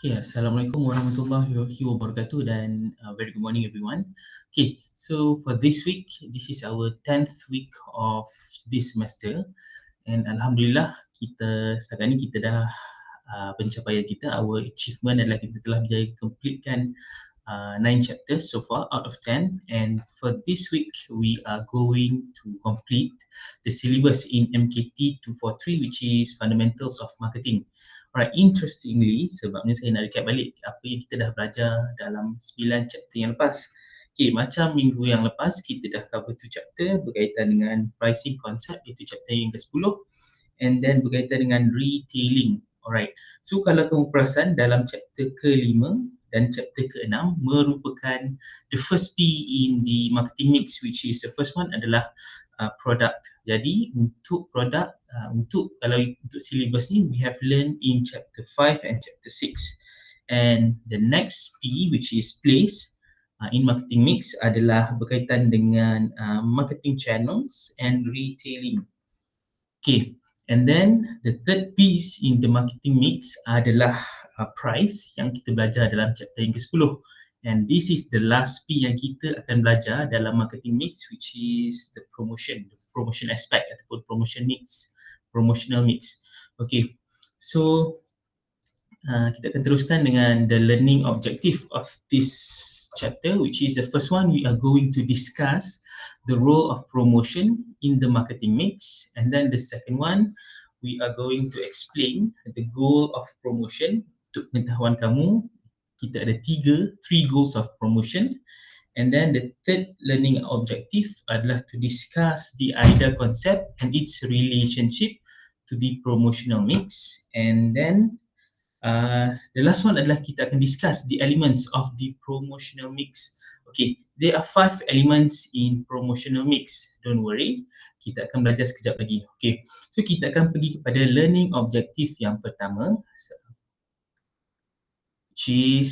Okay, Assalamualaikum warahmatullahi wabarakatuh dan very good morning everyone. Okay, so for this week, this is our 10th week of this semester and Alhamdulillah kita setakat ni kita dah pencapaian kita, our achievement adalah kita telah berjaya completekan 9 chapters so far out of 10, and for this week we are going to complete the syllabus in MKT 243 which is Fundamentals of Marketing. Alright, interestingly sebabnya saya nak recap balik apa yang kita dah belajar dalam 9 chapter yang lepas. Okay, macam minggu yang lepas kita dah cover 2 chapter berkaitan dengan pricing concept iaitu chapter yang ke-10, and then berkaitan dengan retailing. Alright, so kalau kamu perasan dalam chapter ke-5 dan chapter ke-6 merupakan the first P in the marketing mix, which is the first one adalah product. Jadi untuk produk, kalau untuk syllabus ni we have learned in chapter 5 and chapter 6, and the next P which is place in marketing mix adalah berkaitan dengan marketing channels and retailing. Okay, and then the third piece in the marketing mix adalah price yang kita belajar dalam chapter yang ke-10, and this is the last P yang kita akan belajar dalam marketing mix, which is the promotion aspect ataupun promotional mix. Okay, so kita akan teruskan dengan the learning objective of this chapter, which is the first one. We are going to discuss the role of promotion in the marketing mix, and then the second one we are going to explain the goal of promotion. Untuk pengetahuan kamu, kita ada three goals of promotion, and then the third learning objective adalah to discuss the AIDA concept and its relationship to the promotional mix, and then the last one adalah kita akan discuss the elements of the promotional mix. Okay, there are 5 elements in promotional mix. Don't worry, kita akan belajar sekejap lagi. Okay, so kita akan pergi kepada learning objective yang pertama, which is,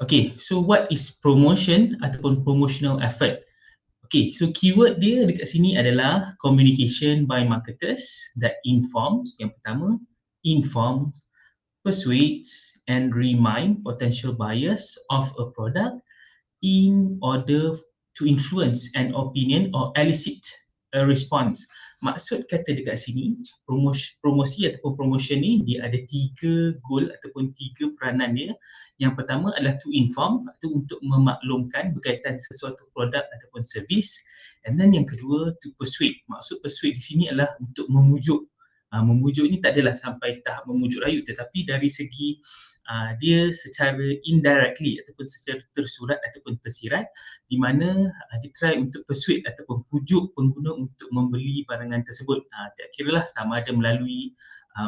okay, so what is promotion ataupun promotional effort? Okay, so keyword dia dekat sini adalah communication by marketers that informs, yang pertama, informs, persuades and remind potential buyers of a product in order to influence an opinion or elicit a response. Maksud kata dekat sini, promosi ataupun promotion ni dia ada 3 goal ataupun 3 peranan dia. Yang pertama adalah to inform, atau untuk memaklumkan berkaitan sesuatu produk ataupun servis, and then yang kedua to persuade. Maksud persuade di sini adalah untuk memujuk. Memujuk ni tak adalah sampai tahap memujuk rayu, tetapi dari segi dia secara indirectly ataupun secara tersurat ataupun tersirat, di mana dia try untuk persuade ataupun pujuk pengguna untuk membeli barangan tersebut. Tak kiralah sama ada melalui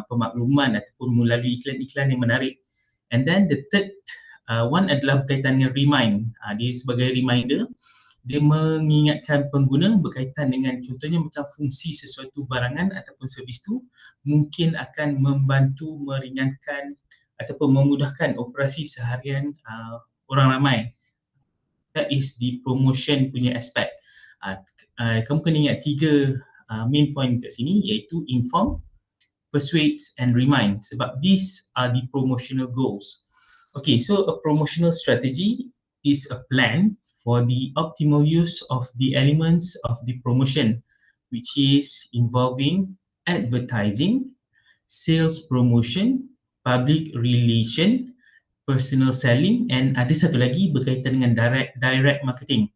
pemakluman ataupun melalui iklan-iklan yang menarik. And then the third one adalah berkaitan dengan remind. Dia sebagai reminder, dia mengingatkan pengguna berkaitan dengan contohnya macam fungsi sesuatu barangan ataupun servis tu mungkin akan membantu meringankan ataupun memudahkan operasi seharian orang ramai. That is the promotion punya aspek. Kamu kena ingat 3 main point kat sini, iaitu inform, persuades and remind, sebab these are the promotional goals. Okay, so a promotional strategy is a plan for the optimal use of the elements of the promotion, which is involving advertising, sales promotion, public relation, personal selling, and ada satu lagi berkaitan dengan direct marketing.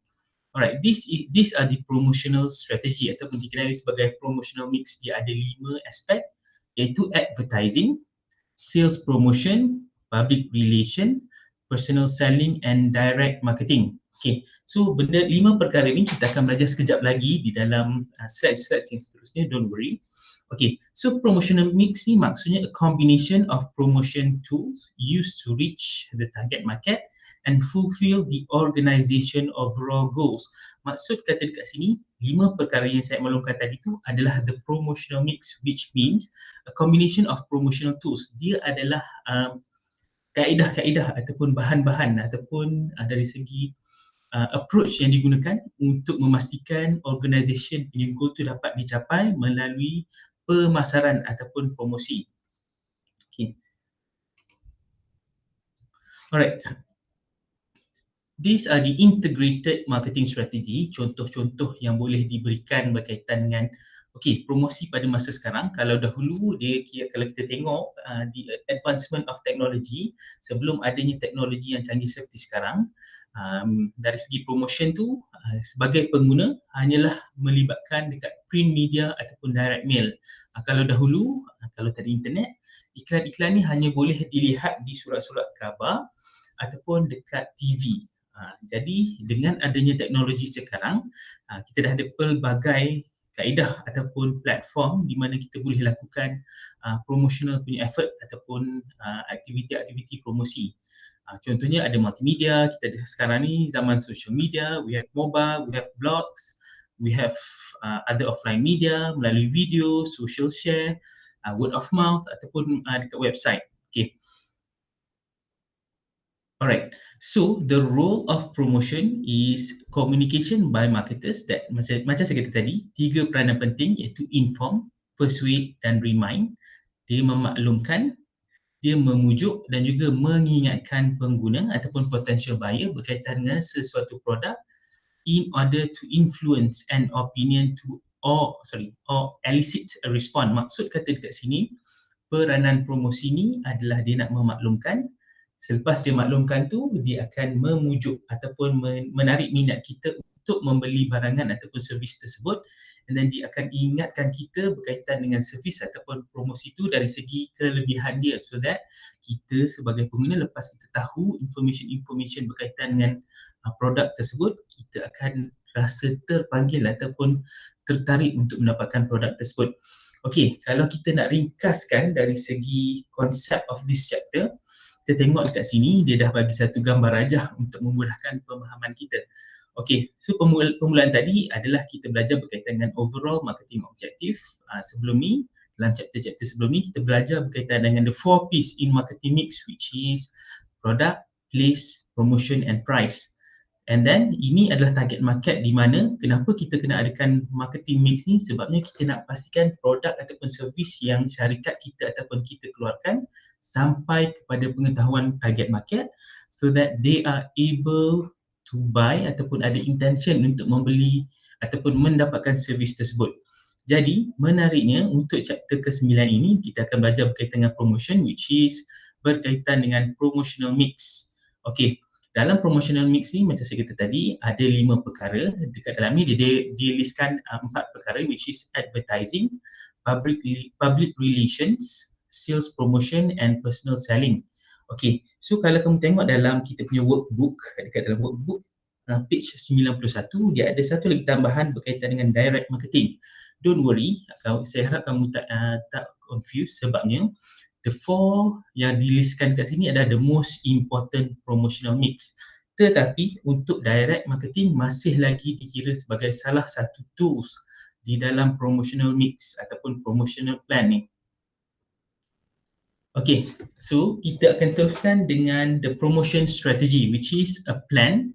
Alright, these are the promotional strategy ataupun dikenali sebagai promotional mix. Dia ada 5 aspek, iaitu advertising, sales promotion, public relation, personal selling and direct marketing. Okay, so 5 perkara ni kita akan belajar sekejap lagi di dalam slide-slide yang seterusnya, don't worry. Okay, so promotional mix ni maksudnya a combination of promotion tools used to reach the target market and fulfill the organisation overall goals. Maksud kata dekat sini, 5 perkara yang saya maklumkan tadi tu adalah the promotional mix, which means a combination of promotional tools. Dia adalah kaedah-kaedah ataupun bahan-bahan ataupun dari segi approach yang digunakan untuk memastikan organisation punya goal tu dapat dicapai melalui pemasaran ataupun promosi. Okay. Alright. These are the integrated marketing strategy, contoh-contoh yang boleh diberikan berkaitan dengan promosi pada masa sekarang. Kalau dahulu kalau kita tengok the advancement of technology, sebelum adanya teknologi yang canggih seperti sekarang, dari segi promotion tu sebagai pengguna hanyalah melibatkan dekat print media ataupun direct mail. Kalau dahulu, kalau tak ada internet, iklan-iklan ni hanya boleh dilihat di surat-surat khabar ataupun dekat TV. Jadi dengan adanya teknologi sekarang, kita dah ada pelbagai kaedah ataupun platform di mana kita boleh lakukan promotional punya effort ataupun aktiviti-aktiviti promosi. Contohnya ada multimedia, kita ada sekarang ni zaman social media, we have mobile, we have blogs, we have other offline media melalui video, social share, word of mouth ataupun dekat website. Okay. Alright, so the role of promotion is communication by marketers that macam saya kata tadi, 3 peranan penting iaitu inform, persuade dan remind. Dia memaklumkan, dia memujuk dan juga mengingatkan pengguna ataupun potential buyer berkaitan dengan sesuatu produk in order to influence an opinion or elicit a response. Maksud kata dekat sini, peranan promosi ni adalah dia nak memaklumkan. Selepas dia maklumkan tu, dia akan memujuk ataupun menarik minat kita untuk membeli barangan ataupun servis tersebut, and then dia akan ingatkan kita berkaitan dengan servis ataupun promosi tu dari segi kelebihan dia, so that kita sebagai pengguna lepas kita tahu information berkaitan dengan produk tersebut, kita akan rasa terpanggil ataupun tertarik untuk mendapatkan produk tersebut. Okey, kalau kita nak ringkaskan dari segi konsep of this chapter, kita tengok dekat sini, dia dah bagi satu gambar rajah untuk memudahkan pemahaman kita. Okey, so permulaan tadi adalah kita belajar berkaitan dengan overall marketing objective. Sebelum ni, dalam chapter-chapter sebelum ni, kita belajar berkaitan dengan the 4 P's in marketing mix, which is product, place, promotion and price. And then ini adalah target market di mana kenapa kita kena adakan marketing mix ni, sebabnya kita nak pastikan produk ataupun servis yang syarikat kita ataupun kita keluarkan sampai kepada pengetahuan target market, so that they are able to buy ataupun ada intention untuk membeli ataupun mendapatkan servis tersebut. Jadi menariknya untuk chapter ke-9 ini kita akan belajar berkaitan dengan promotion, which is berkaitan dengan promotional mix. Okey, dalam promotional mix ni macam saya kata tadi ada 5 perkara. Dekat dalam ni dia listkan 4 perkara, which is advertising, public relations, sales promotion and personal selling. Okay, so kalau kamu tengok dalam kita punya workbook, dekat dalam workbook page 91, dia ada satu lagi tambahan berkaitan dengan direct marketing. Don't worry, saya harap kamu tak confused, sebabnya the 4 yang dilistkan kat sini adalah the most important promotional mix. Tetapi untuk direct marketing masih lagi dikira sebagai salah satu tools di dalam promotional mix ataupun promotional plan ni. Okay, so kita akan teruskan dengan the promotion strategy, which is a plan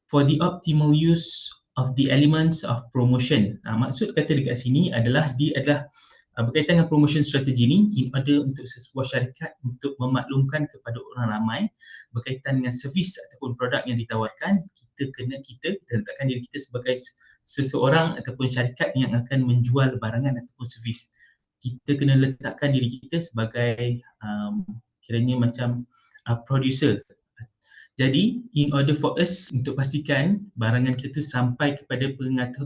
for the optimal use of the elements of promotion. Maksud kata dekat sini adalah dia adalah berkaitan dengan promotion strategy ni in order untuk sebuah syarikat untuk memaklumkan kepada orang ramai berkaitan dengan servis ataupun produk yang ditawarkan. Kita letakkan diri kita sebagai seseorang ataupun syarikat yang akan menjual barangan ataupun servis. Kita kena letakkan diri kita sebagai kiranya macam producer. Jadi in order for us untuk pastikan barangan kita tu sampai kepada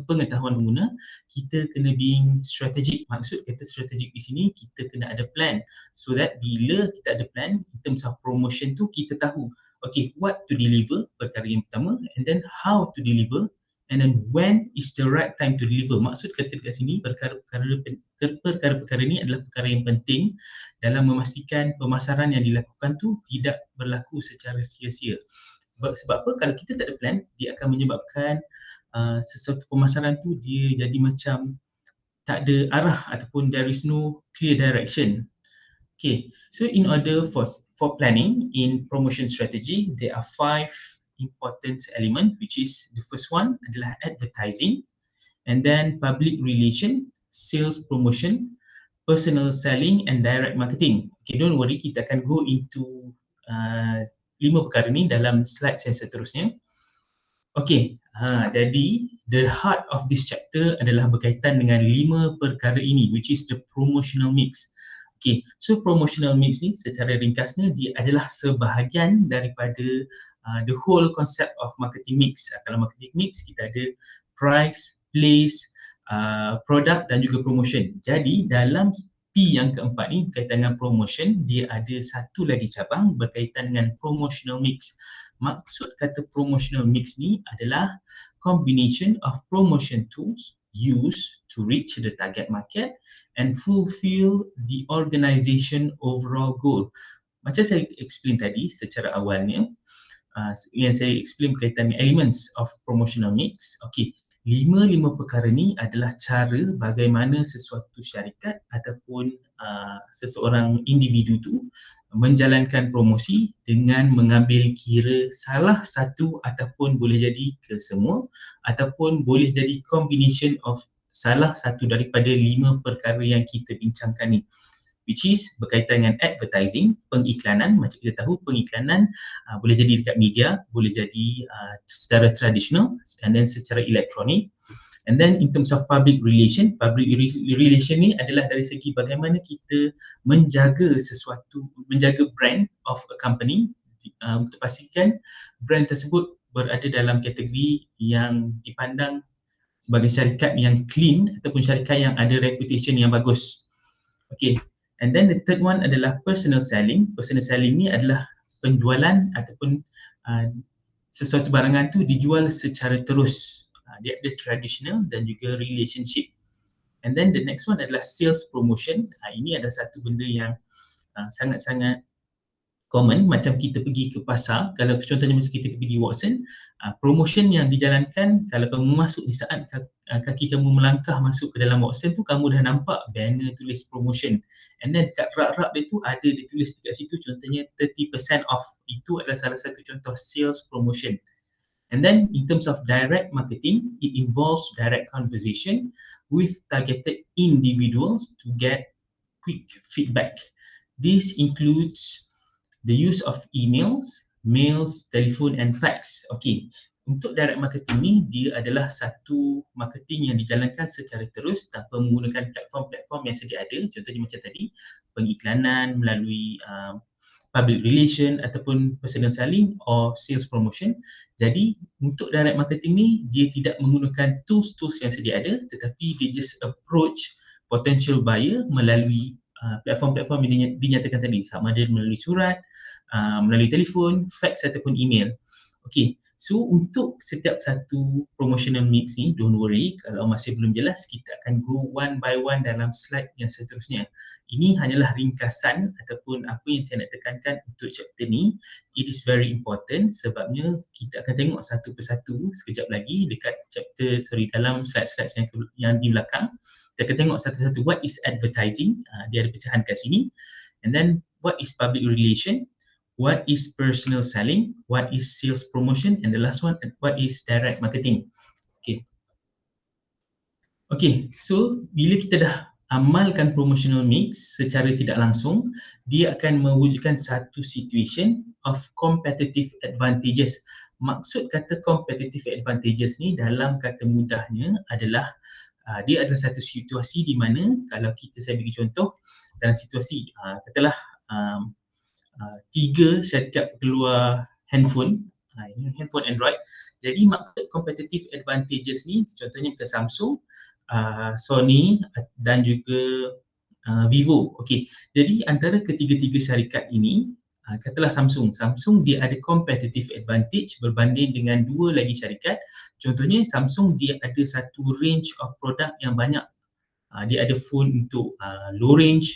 pengetahuan pengguna, kita kena being strategic. Maksud kata strategic di sini, kita kena ada plan, so that bila kita ada plan in terms of promotion tu, kita tahu okay, what to deliver, perkara yang pertama, and then how to deliver, and then when is the right time to deliver. Maksud kata dekat sini, perkara-perkara ni adalah perkara yang penting dalam memastikan pemasaran yang dilakukan tu tidak berlaku secara sia-sia. Sebab apa? Kalau kita tak ada plan, dia akan menyebabkan sesuatu pemasaran tu dia jadi macam tak ada arah ataupun there is no clear direction. Okay, so in order for planning in promotion strategy, there are 5 important element, which is the first one adalah advertising, and then public relation, sales promotion, personal selling and direct marketing. Okay, don't worry, kita akan go into lima perkara ni dalam slide saya seterusnya. Okey, jadi the heart of this chapter adalah berkaitan dengan lima perkara ini, which is the promotional mix. Okey, so promotional mix ni secara ringkasnya dia adalah sebahagian daripada the whole concept of marketing mix. Kalau marketing mix kita ada price, place, product dan juga promotion. Jadi dalam P yang keempat ni berkaitan dengan promotion, dia ada satu lagi cabang berkaitan dengan promotional mix. Maksud kata promotional mix ni adalah combination of promotion tools used to reach the target market and fulfill the organisation overall goal. Macam saya explain tadi secara awalnya, yang saya explain berkaitan dengan elements of promotional mix. Okey, lima perkara ni adalah cara bagaimana sesuatu syarikat ataupun seseorang individu tu menjalankan promosi dengan mengambil kira salah satu ataupun boleh jadi kesemua ataupun boleh jadi combination of salah satu daripada lima perkara yang kita bincangkan ni, which is berkaitan dengan advertising, pengiklanan. Macam kita tahu pengiklanan boleh jadi dekat media, boleh jadi secara tradisional and then secara elektronik. And then in terms of public relation ni adalah dari segi bagaimana kita menjaga sesuatu, menjaga brand of a company untuk pastikan brand tersebut berada dalam kategori yang dipandang sebagai syarikat yang clean ataupun syarikat yang ada reputation yang bagus. Okay, and then the third one adalah personal selling. Personal selling ni adalah penjualan ataupun sesuatu barangan tu dijual secara terus. Dia ada traditional dan juga relationship. And then the next one adalah sales promotion. Ini adalah satu benda yang sangat-sangat common. Macam kita pergi ke pasar, kalau contohnya macam kita pergi Watson, promotion yang dijalankan kalau kamu masuk di saat kaki kamu melangkah masuk ke dalam Watson tu, kamu dah nampak banner tulis promotion. And then dekat rak-rak dia tu ada ditulis dekat situ contohnya 30% off. Itu adalah salah satu contoh sales promotion. And then in terms of direct marketing, it involves direct conversation with targeted individuals to get quick feedback. This includes the use of emails, mails, telephone and fax. Okay, untuk direct marketing ni dia adalah satu marketing yang dijalankan secara terus tanpa menggunakan platform-platform yang sedia ada. Contohnya macam tadi, pengiklanan melalui public relation ataupun personal selling or sales promotion. Jadi untuk direct marketing ni dia tidak menggunakan tools-tools yang sedia ada, tetapi dia just approach potential buyer melalui platform-platform yang dinyatakan tadi, sama ada melalui surat, melalui telefon, fax ataupun email. Okay, so untuk setiap satu promotional mix ni, don't worry kalau masih belum jelas, kita akan go one by one dalam slide yang seterusnya. Ini hanyalah ringkasan ataupun apa yang saya nak tekankan untuk chapter ni. It is very important sebabnya kita akan tengok satu persatu sekejap lagi dekat dalam slide-slide yang di belakang. Kita akan tengok satu-satu what is advertising, dia ada pecahan kat sini. And then what is public relation, what is personal selling, what is sales promotion, and the last one, what is direct marketing. Okay, so bila kita dah amalkan promotional mix secara tidak langsung, dia akan mewujudkan satu situation of competitive advantages. Maksud kata competitive advantages ni dalam kata mudahnya adalah dia adalah satu situasi di mana kalau saya bagi contoh dalam situasi katalah tiga syarikat keluar handphone, handphone Android. Jadi maksud competitive advantages ni contohnya macam Samsung, Sony dan juga Vivo. Okey. Jadi antara ketiga-tiga syarikat ini, katalah Samsung dia ada competitive advantage berbanding dengan dua lagi syarikat. Contohnya Samsung dia ada satu range of produk yang banyak. Dia ada phone untuk low range,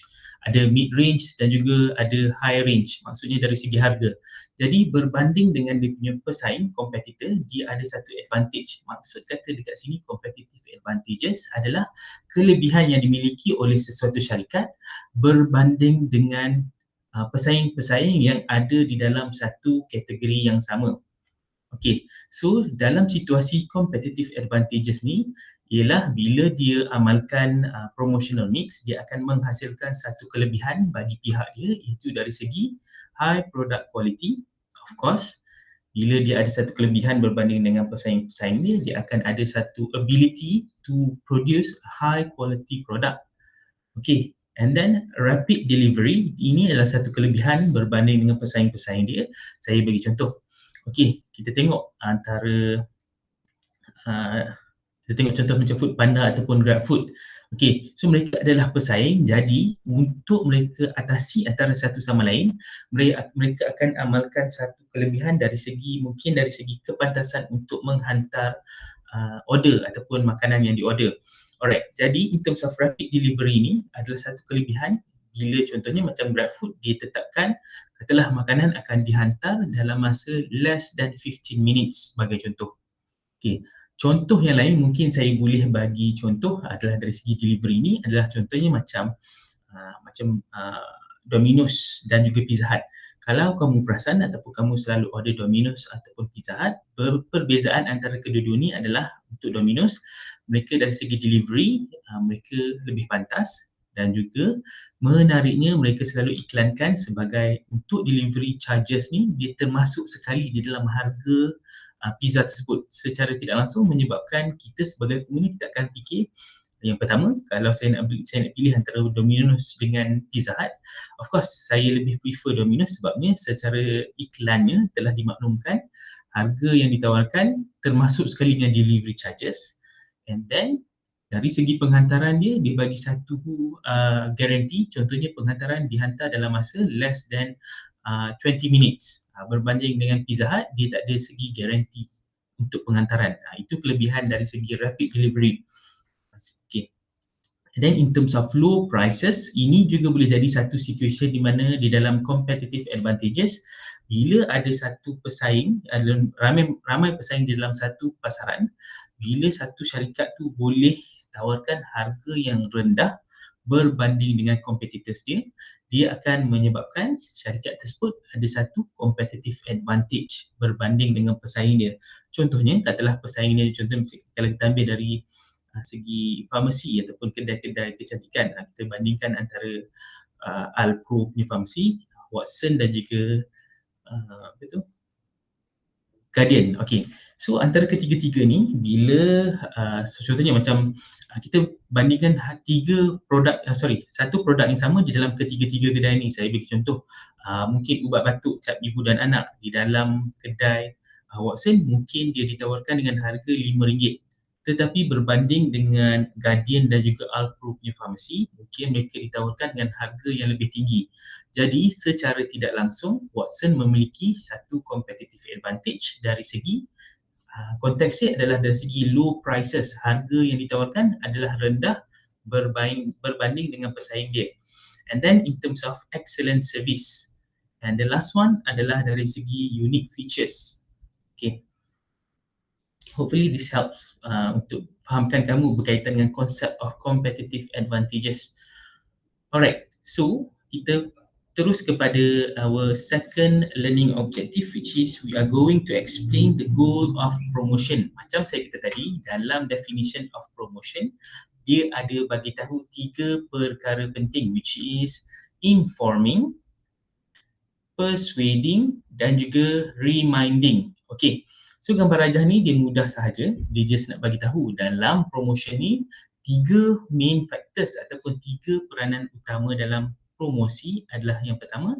ada mid range dan juga ada high range, maksudnya dari segi harga. Jadi berbanding dengan dia punya pesaing, competitor, dia ada satu advantage. Maksud kata dekat sini competitive advantages adalah kelebihan yang dimiliki oleh sesuatu syarikat berbanding dengan pesaing-pesaing yang ada di dalam satu kategori yang sama. Okay, so dalam situasi competitive advantages ni ialah bila dia amalkan promotional mix, dia akan menghasilkan satu kelebihan bagi pihak dia, iaitu dari segi high product quality, Of course, bila dia ada satu kelebihan berbanding dengan pesaing-pesaing dia akan ada satu ability to produce high quality product. Okay, and then rapid delivery, ini adalah satu kelebihan berbanding dengan pesaing-pesaing dia. Saya bagi contoh. Okay, kita tengok antara kita tengok contoh macam Foodpanda ataupun GrabFood. Okay, so mereka adalah pesaing, jadi untuk mereka atasi antara satu sama lain, mereka akan amalkan satu kelebihan dari segi kepantasan untuk menghantar order ataupun makanan yang diorder. Alright, jadi in terms of rapid delivery ni adalah satu kelebihan bila contohnya macam GrabFood dia tetapkan katalah makanan akan dihantar dalam masa less than 15 minutes sebagai contoh. Okay. Contoh yang lain mungkin saya boleh bagi contoh adalah dari segi delivery ni adalah contohnya macam Domino's dan juga Pizza Hut. Kalau kamu perasan ataupun kamu selalu order Domino's ataupun Pizza Hut, perbezaan antara kedua-dua ni adalah untuk Domino's, mereka dari segi delivery, mereka lebih pantas dan juga menariknya mereka selalu iklankan sebagai untuk delivery charges ni dia termasuk sekali di dalam harga pizza tersebut. Secara tidak langsung menyebabkan kita sebagai pengguna kita akan fikir yang pertama, kalau saya nak pilih antara Domino's dengan Pizza Hut, of course saya lebih prefer Domino's sebabnya secara iklannya telah dimaklumkan harga yang ditawarkan termasuk sekali dengan delivery charges, and then dari segi penghantaran dia bagi satu guarantee, contohnya penghantaran dihantar dalam masa less than 20 minutes. Berbanding dengan Pizza Hut, dia tak ada segi guarantee untuk penghantaran. Itu kelebihan dari segi rapid delivery. Okay. And then in terms of low prices, ini juga boleh jadi satu situation di mana di dalam competitive advantages, bila ada satu pesaing, ramai pesaing di dalam satu pasaran, bila satu syarikat tu boleh tawarkan harga yang rendah berbanding dengan competitors dia, dia akan menyebabkan syarikat tersebut ada satu competitive advantage berbanding dengan pesaing dia. Contohnya, katalah pesaing dia, contoh kalau kita ambil dari segi farmasi ataupun kedai-kedai kecantikan, kita bandingkan antara Alpro punya farmasi, Watson dan juga Guardian. Okay, so antara ketiga-tiga ni bila contohnya macam kita bandingkan satu produk yang sama di dalam ketiga-tiga kedai ni. Saya bagi contoh, mungkin ubat batuk cap ibu dan anak di dalam kedai Watson mungkin dia ditawarkan dengan harga RM5, tetapi berbanding dengan Guardian dan juga Alpro punya farmasi, mungkin mereka ditawarkan dengan harga yang lebih tinggi. Jadi secara tidak langsung Watson memiliki satu competitive advantage dari segi konteksnya adalah dari segi low prices, harga yang ditawarkan adalah rendah berbanding dengan pesaing dia. And then in terms of excellent service, and the last one adalah dari segi unique features. Okay, hopefully this helps untuk fahamkan kamu berkaitan dengan konsep of competitive advantages. Alright, so kita terus kepada our second learning objective, which is we are going to explain the goal of promotion. Macam saya kata tadi, dalam definition of promotion, dia ada bagi tahu 3 perkara penting, which is informing, persuading dan juga reminding. Okay, so gambar rajah ni dia mudah sahaja, dia just nak bagi tahu dalam promotion ni 3 main factors ataupun 3 peranan utama dalam promosi adalah yang pertama,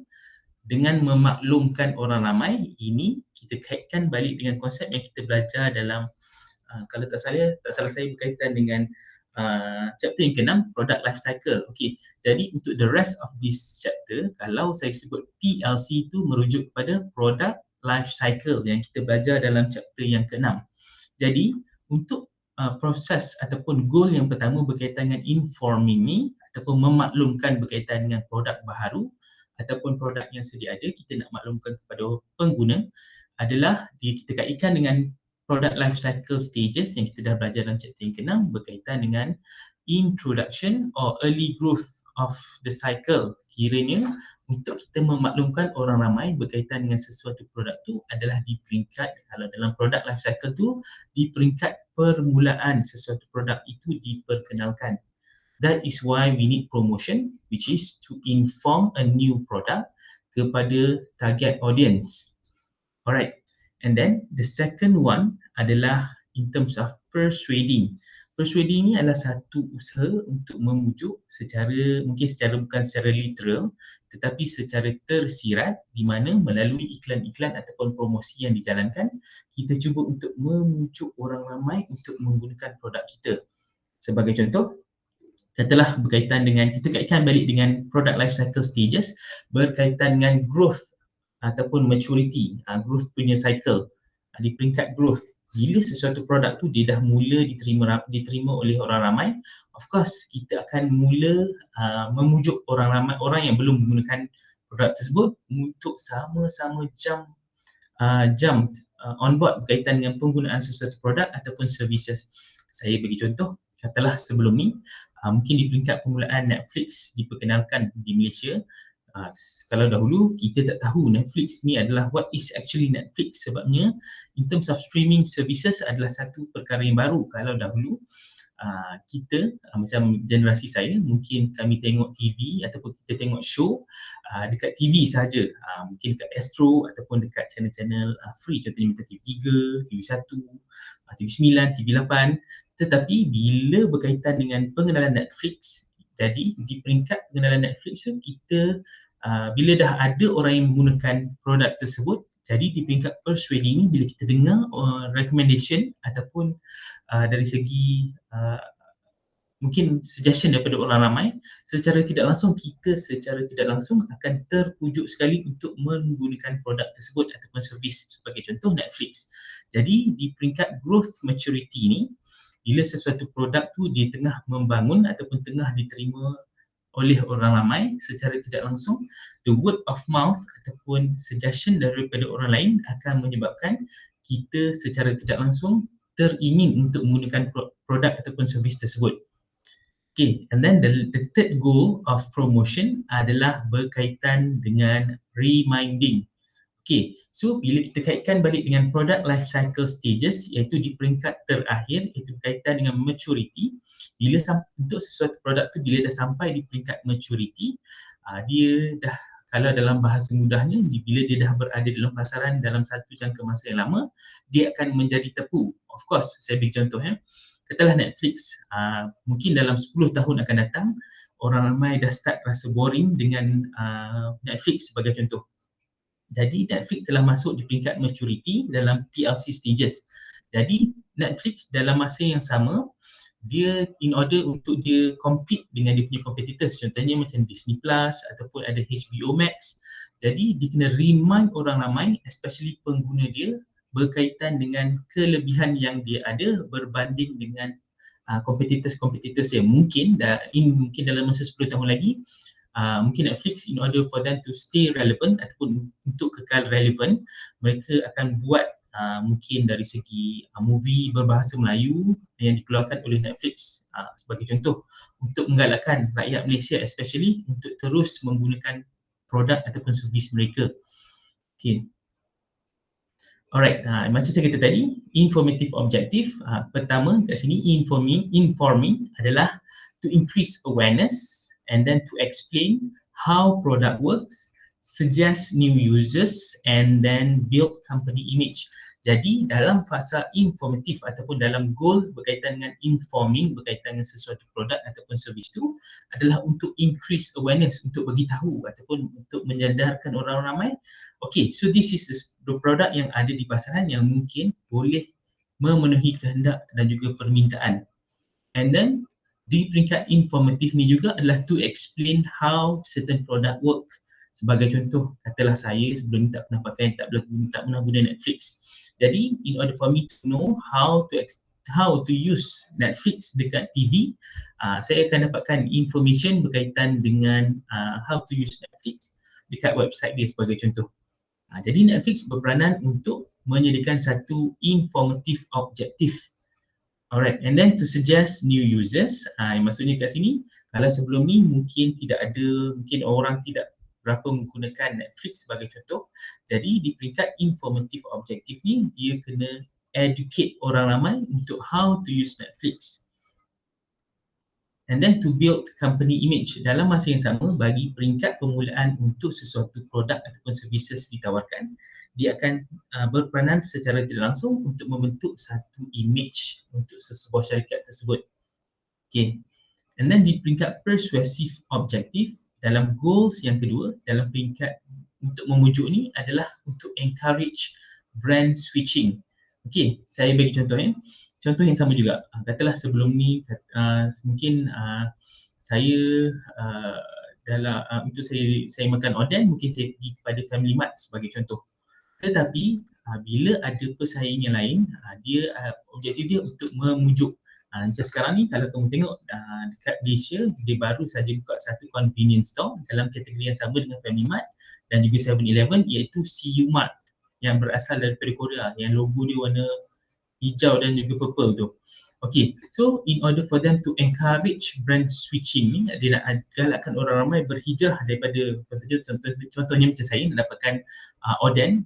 dengan memaklumkan orang ramai. Ini kita kaitkan balik dengan konsep yang kita belajar dalam kalau tak salah saya berkaitan dengan chapter yang ke-6, product life cycle. Okay, jadi untuk the rest of this chapter, kalau saya sebut PLC itu merujuk kepada product life cycle yang kita belajar dalam chapter yang ke-6. Jadi untuk proses ataupun goal yang pertama berkaitan dengan informing ni ataupun memaklumkan berkaitan dengan produk baharu ataupun produk yang sedia ada, kita nak maklumkan kepada pengguna adalah kita kaitkan dengan product life cycle stages yang kita dah belajar dalam chapter yang ke-6 berkaitan dengan introduction or early growth of the cycle. Kiranya untuk kita memaklumkan orang ramai berkaitan dengan sesuatu produk tu adalah di peringkat, kalau dalam product life cycle tu, di peringkat permulaan sesuatu produk itu diperkenalkan. That is why we need promotion, which is to inform a new product kepada target audience. Alright, and then the second one adalah in terms of persuading. Persuading ni adalah satu usaha untuk memujuk mungkin bukan secara literal, tetapi secara tersirat, di mana melalui iklan-iklan ataupun promosi yang dijalankan, kita cuba untuk memujuk orang ramai untuk menggunakan produk kita. Sebagai contoh, katalah berkaitan dengan, kita kaitkan balik dengan product life cycle stages, berkaitan dengan growth ataupun maturity, growth punya cycle, di peringkat growth. Bila sesuatu produk tu dia dah mula diterima oleh orang ramai, of course kita akan mula memujuk orang ramai, orang yang belum menggunakan produk tersebut untuk sama-sama jump on board berkaitan dengan penggunaan sesuatu produk ataupun services. Saya bagi contoh, katalah sebelum ni mungkin di peringkat permulaan Netflix diperkenalkan di Malaysia. Kalau dahulu kita tak tahu Netflix ni adalah what is actually Netflix, sebabnya in terms of streaming services adalah satu perkara yang baru. Kalau dahulu kita macam generasi saya, mungkin kami tengok TV ataupun kita tengok show dekat TV sahaja, mungkin dekat Astro ataupun dekat channel-channel free, contohnya macam TV3, TV1, TV9, TV8. Tetapi bila berkaitan dengan pengenalan Netflix, jadi di peringkat pengenalan Netflix tu kita bila dah ada orang yang menggunakan produk tersebut, jadi di peringkat persuading ni, bila kita dengar recommendation ataupun dari segi mungkin suggestion daripada orang ramai, secara tidak langsung akan terpujuk sekali untuk menggunakan produk tersebut ataupun servis, sebagai contoh Netflix. Jadi di peringkat growth maturity ni, bila sesuatu produk tu dia tengah membangun ataupun tengah diterima oleh orang ramai, secara tidak langsung the word of mouth ataupun suggestion daripada orang lain akan menyebabkan kita secara tidak langsung teringin untuk menggunakan produk ataupun servis tersebut. Okay, and then the third goal of promotion adalah berkaitan dengan reminding. Okay, so bila kita kaitkan balik dengan product life cycle stages, iaitu di peringkat terakhir, iaitu berkaitan dengan maturity, bila untuk sesuatu produk tu bila dah sampai di peringkat maturity, dia dah, kalau dalam bahasa mudahnya, bila dia dah berada dalam pasaran dalam satu jangka masa yang lama, dia akan menjadi tepu. Of course, saya beri contoh katalah Netflix, mungkin dalam 10 tahun akan datang, orang ramai dah start rasa boring dengan Netflix sebagai contoh. Jadi Netflix telah masuk di peringkat maturity dalam PLC stages. Jadi Netflix dalam masa yang sama, dia in order untuk dia compete dengan dia punya competitors, contohnya macam Disney Plus ataupun ada HBO Max, jadi dia kena remind orang ramai, especially pengguna dia, berkaitan dengan kelebihan yang dia ada berbanding dengan competitors yang mungkin dalam masa 10 tahun lagi, mungkin Netflix, in order for them to stay relevant ataupun untuk kekal relevant, mereka akan buat mungkin dari segi movie berbahasa Melayu yang dikeluarkan oleh Netflix, sebagai contoh, untuk menggalakkan rakyat Malaysia especially untuk terus menggunakan produk ataupun servis mereka. Okay. Alright, macam saya kata tadi, informative objective, pertama kat sini informing adalah to increase awareness and then to explain how product works, suggest new users and then build company image. Jadi dalam fasa informatif ataupun dalam goal berkaitan dengan informing, berkaitan dengan sesuatu produk ataupun servis tu adalah untuk increase awareness, untuk bagi tahu ataupun untuk menyadarkan orang ramai, okay, so this is the product yang ada di pasaran yang mungkin boleh memenuhi kehendak dan juga permintaan. And then di peringkat informatif ni juga adalah to explain how certain product work. Sebagai contoh, katalah saya sebelum ni tak pernah guna Netflix. Jadi in order for me to know how to use Netflix dekat TV, saya akan dapatkan information berkaitan dengan how to use Netflix dekat website dia sebagai contoh. Jadi Netflix berperanan untuk menyediakan satu informative objektif. Alright, and then to suggest new users, maksudnya kat sini, kalau sebelum ni mungkin orang tidak berapa menggunakan Netflix sebagai contoh, jadi di peringkat informative objektif ni, dia kena educate orang ramai untuk how to use Netflix. And then to build company image, dalam masa yang sama, bagi peringkat permulaan untuk sesuatu produk ataupun services ditawarkan, dia akan berperanan secara tidak langsung untuk membentuk satu image untuk sebuah syarikat tersebut. Okay. And then di peringkat persuasive objective, dalam goals yang kedua, dalam peringkat untuk memujuk ni adalah untuk encourage brand switching. Okay, saya bagi contoh ya. Contoh yang sama juga. Katalah sebelum ni mungkin saya untuk saya makan oden, mungkin saya pergi kepada Family Mart sebagai contoh. Tetapi bila ada pesaing yang lain, dia objektif dia untuk memujuk. Macam sekarang ni kalau kamu tengok dekat Malaysia, dia baru saja buka satu convenience store dalam kategori yang sama dengan Family Mart dan juga 7-Eleven, iaitu CU Mart yang berasal daripada Korea, yang logo dia warna hijau dan juga purple tu. Okay, so in order for them to encourage brand switching ni, dia nak galakkan orang ramai berhijrah daripada contohnya macam saya mendapatkan oden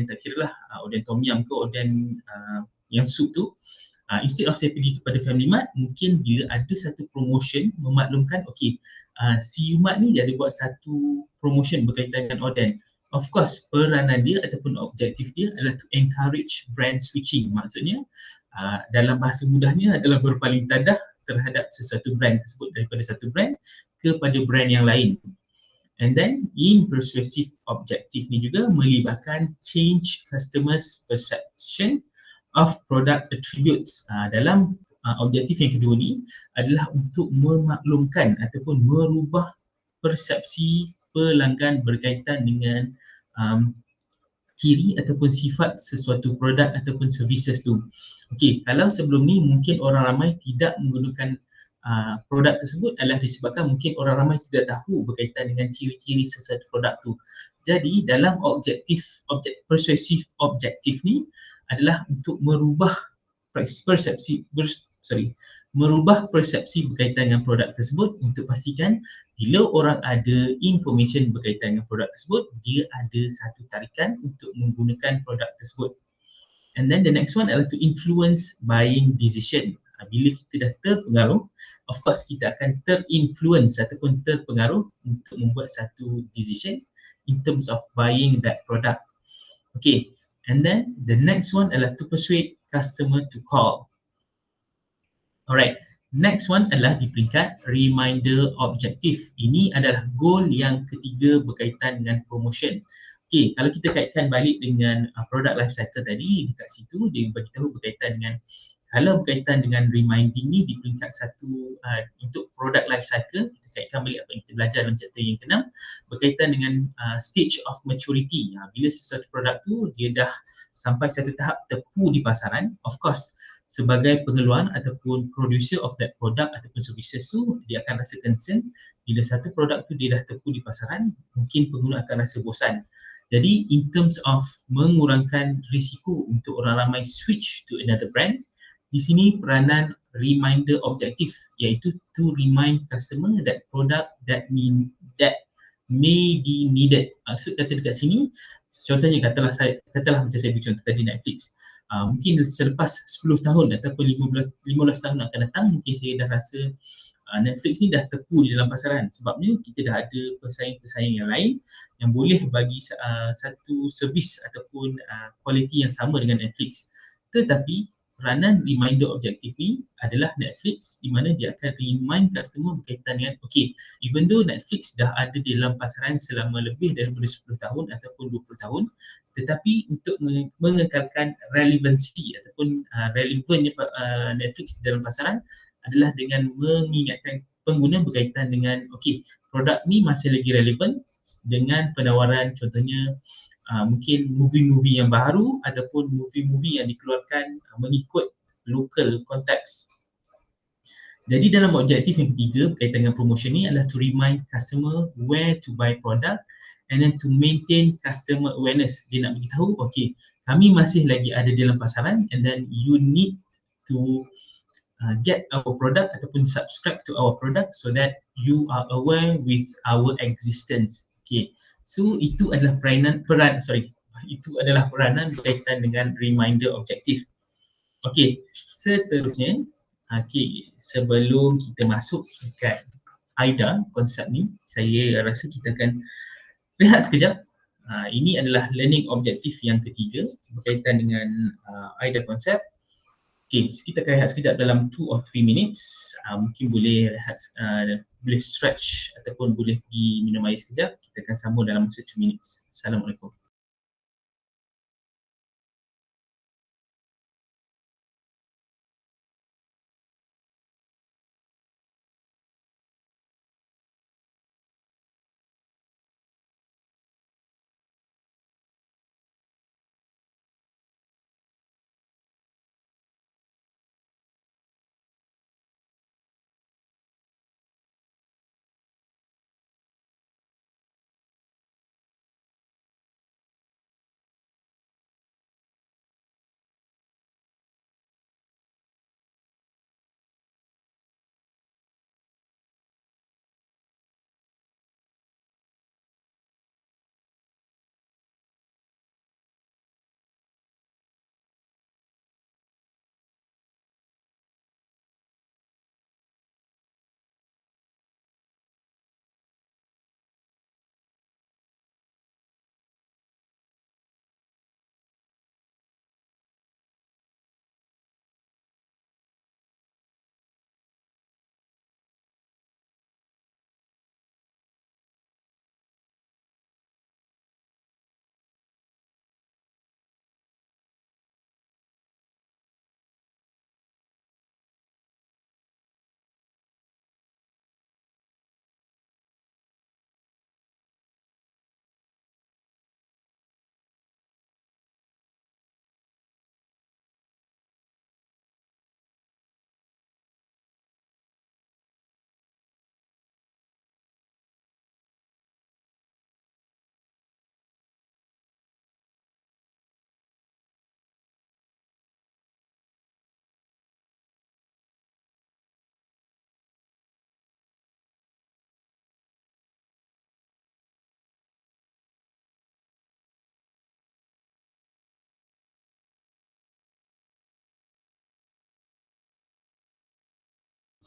tak kira lah oden tom yum ke oden yang sup tu. Instead of saya pergi kepada Family Mart, mungkin bila ada satu promotion memaklumkan CU Mart ni dia ada buat satu promotion berkaitan dengan oden. Of course, peranan dia ataupun objektif dia adalah to encourage brand switching. Maksudnya dalam bahasa mudahnya adalah berpaling tadah terhadap sesuatu brand tersebut daripada satu brand kepada brand yang lain. And then in persuasive objective ni juga melibatkan change customers perception of product attributes. Dalam objektif yang kedua ni adalah untuk memaklumkan ataupun merubah persepsi pelanggan berkaitan dengan ciri ataupun sifat sesuatu produk ataupun services tu. Okey, kalau sebelum ni mungkin orang ramai tidak menggunakan produk tersebut adalah disebabkan mungkin orang ramai tidak tahu berkaitan dengan ciri-ciri sesuatu produk tu. Jadi dalam persuasive objektif ni adalah untuk merubah persepsi berkaitan dengan produk tersebut untuk pastikan bila orang ada information berkaitan dengan produk tersebut, dia ada satu tarikan untuk menggunakan produk tersebut. And then the next one adalah to influence buying decision. Bila kita dah terpengaruh, of course kita akan terinfluence ataupun terpengaruh untuk membuat satu decision in terms of buying that product. Okay, and then the next one adalah to persuade customer to call. Alright, next one adalah di peringkat reminder objective. Ini adalah goal yang ketiga berkaitan dengan promotion. Okay, kalau kita kaitkan balik dengan product life cycle tadi, dekat situ dia beritahu berkaitan dengan, kalau berkaitan dengan reminding ni di peringkat satu untuk product life cycle, kita kaitkan balik apa yang kita belajar dalam chapter yang ke-6 berkaitan dengan stage of maturity. Bila sesuatu produk tu dia dah sampai satu tahap tepu di pasaran, of course sebagai pengeluar ataupun producer of that product ataupun services tu, dia akan rasa concern bila satu produk tu dia dah tepu di pasaran, mungkin pengguna akan rasa bosan. Jadi in terms of mengurangkan risiko untuk orang ramai switch to another brand, di sini peranan reminder objektif, iaitu to remind customer that product that may be needed. Maksud kata dekat sini, contohnya katalah macam saya beri contoh tadi Netflix. Mungkin selepas 10 tahun ataupun 15 tahun akan datang, mungkin saya dah rasa Netflix ni dah tepu di dalam pasaran. Sebabnya kita dah ada pesaing-pesaing yang lain yang boleh bagi satu servis ataupun kualiti yang sama dengan Netflix. Tetapi peranan reminder objektif ni adalah Netflix, di mana dia akan remind customer berkaitan dengan even though Netflix dah ada di dalam pasaran selama lebih daripada 10 tahun ataupun 20 tahun, tetapi untuk mengekalkan relevansi ataupun relevannya Netflix di dalam pasaran adalah dengan mengingatkan pengguna berkaitan dengan produk ni masih lagi relevan dengan penawaran, contohnya mungkin movie-movie yang baru ataupun movie-movie yang dikeluarkan mengikut local konteks. Jadi dalam objektif yang ketiga berkaitan dengan promotion ni adalah to remind customer where to buy product and then to maintain customer awareness. Dia nak beritahu, kami masih lagi ada dalam pasaran and then you need to get our product ataupun subscribe to our product so that you are aware with our existence. So itu adalah peranan berkaitan dengan reminder objektif. Seterusnya, sebelum kita masuk dekat AIDA, konsep ni, saya rasa kita akan rehat sekejap Ini adalah learning objektif yang ketiga berkaitan dengan AIDA konsep. Okay, so kita akan rehat sekejap dalam 2 or 3 minutes. Mungkin boleh rehat, boleh stretch ataupun boleh pergi minum air sekejap. Kita akan sambung dalam masa 2 minutes. Assalamualaikum.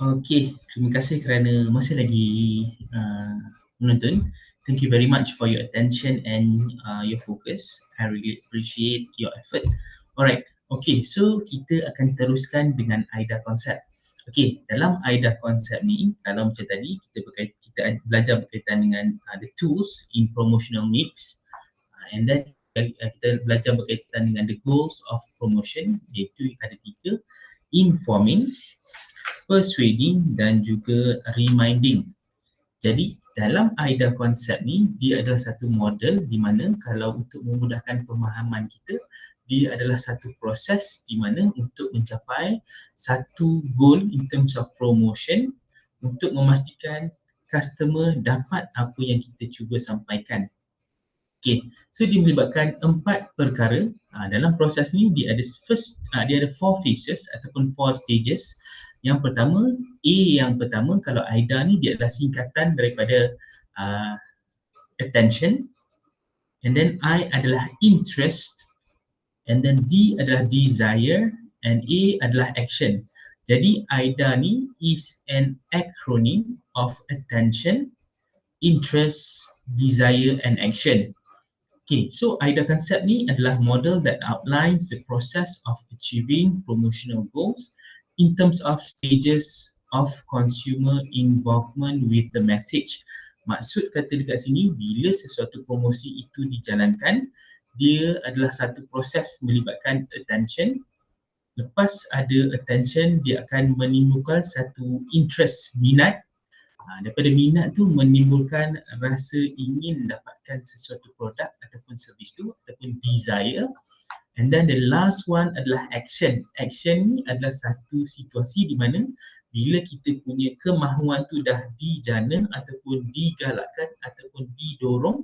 Okay, terima kasih kerana masih lagi menonton. Thank you very much for your attention and your focus. I really appreciate your effort. Alright, okay, so kita akan teruskan dengan AIDA konsep. Okay, dalam AIDA konsep ni, kalau macam tadi kita belajar berkaitan dengan the tools in promotional mix, and then kita belajar berkaitan dengan the goals of promotion, iaitu ada 3, informing, persuading dan juga reminding. Jadi dalam AIDA konsep ni, dia adalah satu model di mana kalau untuk memudahkan pemahaman kita, dia adalah satu proses di mana untuk mencapai satu goal in terms of promotion untuk memastikan customer dapat apa yang kita cuba sampaikan. Okay, so dia melibatkan 4 perkara. Dalam proses ni dia ada dia ada 4 phases ataupun 4 stages. Yang pertama, yang pertama kalau AIDA ni dia adalah singkatan daripada attention, and then I adalah interest, and then D adalah desire, and A adalah action. Jadi AIDA ni is an acronym of attention, interest, desire and action. Okay, so AIDA concept ni adalah model that outlines the process of achieving promotional goals in terms of stages of consumer involvement with the message. Maksud kata dekat sini, bila sesuatu promosi itu dijalankan, dia adalah satu proses melibatkan attention. Lepas ada attention, dia akan menimbulkan satu interest, minat. Daripada minat tu menimbulkan rasa ingin dapatkan sesuatu produk ataupun servis tu ataupun desire, and then the last one adalah action. Action ni adalah satu situasi di mana bila kita punya kemahuan tu dah dijana ataupun digalakkan ataupun didorong,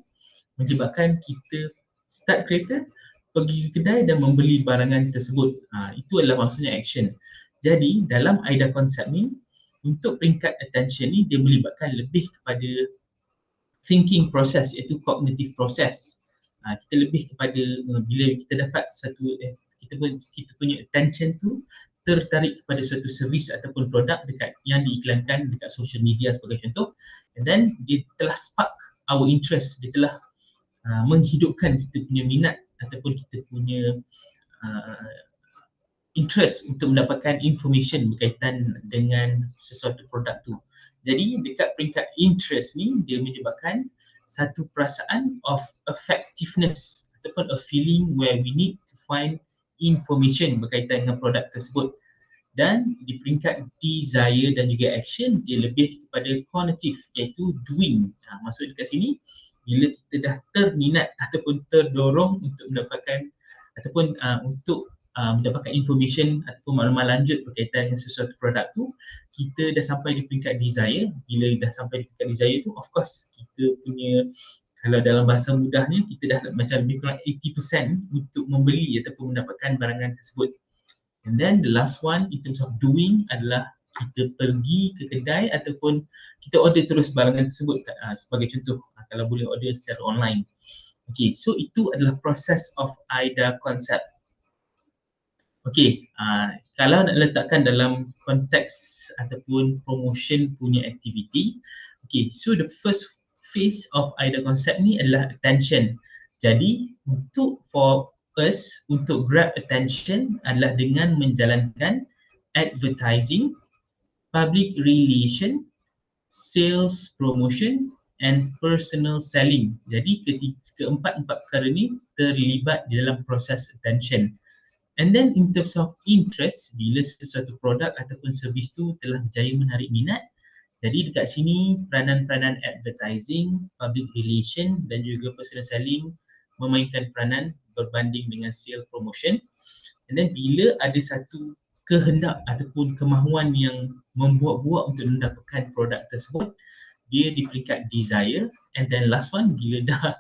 menyebabkan kita start kereta, pergi ke kedai dan membeli barangan tersebut. Itu adalah maksudnya action. Jadi dalam AIDA konsep ni, untuk peringkat attention ni dia melibatkan lebih kepada thinking process, iaitu cognitive process. Kita lebih kepada bila kita dapat satu kita punya attention tu tertarik kepada suatu servis ataupun produk dekat yang diiklankan dekat social media sebagai contoh, and then dia telah spark our interest, dia telah menghidupkan kita punya minat ataupun kita punya uh, interest untuk mendapatkan information berkaitan dengan sesuatu produk tu. Jadi dekat peringkat interest ni dia menyebabkan satu perasaan of effectiveness ataupun a feeling where we need to find information berkaitan dengan produk tersebut. Dan di peringkat desire dan juga action dia lebih kepada cognitive iaitu doing. Maksud dekat sini bila kita dah terminat ataupun terdorong untuk mendapatkan ataupun untuk mendapatkan information ataupun maklumat lanjut berkaitan dengan sesuatu produk tu, kita dah sampai di peringkat desire. Bila dah sampai di peringkat desire tu, of course kita punya, kalau dalam bahasa mudahnya, kita dah macam lebih kurang 80% untuk membeli ataupun mendapatkan barangan tersebut. And then the last one in terms of doing adalah kita pergi ke kedai ataupun kita order terus barangan tersebut. Sebagai contoh, kalau boleh order secara online. Okay, so itu adalah proses of AIDA concept. Okay, kalau nak letakkan dalam konteks ataupun promotion punya aktiviti, okay, so the first phase of AIDA concept ni adalah attention. Jadi untuk for us untuk grab attention adalah dengan menjalankan advertising, public relation, sales promotion and personal selling. Jadi keempat-empat perkara ni terlibat di dalam proses attention. And then in terms of interest, bila sesuatu produk ataupun servis tu telah berjaya menarik minat, jadi dekat sini peranan-peranan advertising, public relation dan juga personal selling memainkan peranan berbanding dengan sale promotion. And then bila ada satu kehendak ataupun kemahuan yang membuat-buat untuk mendapatkan produk tersebut, dia di peringkat desire. And then last one, bila dah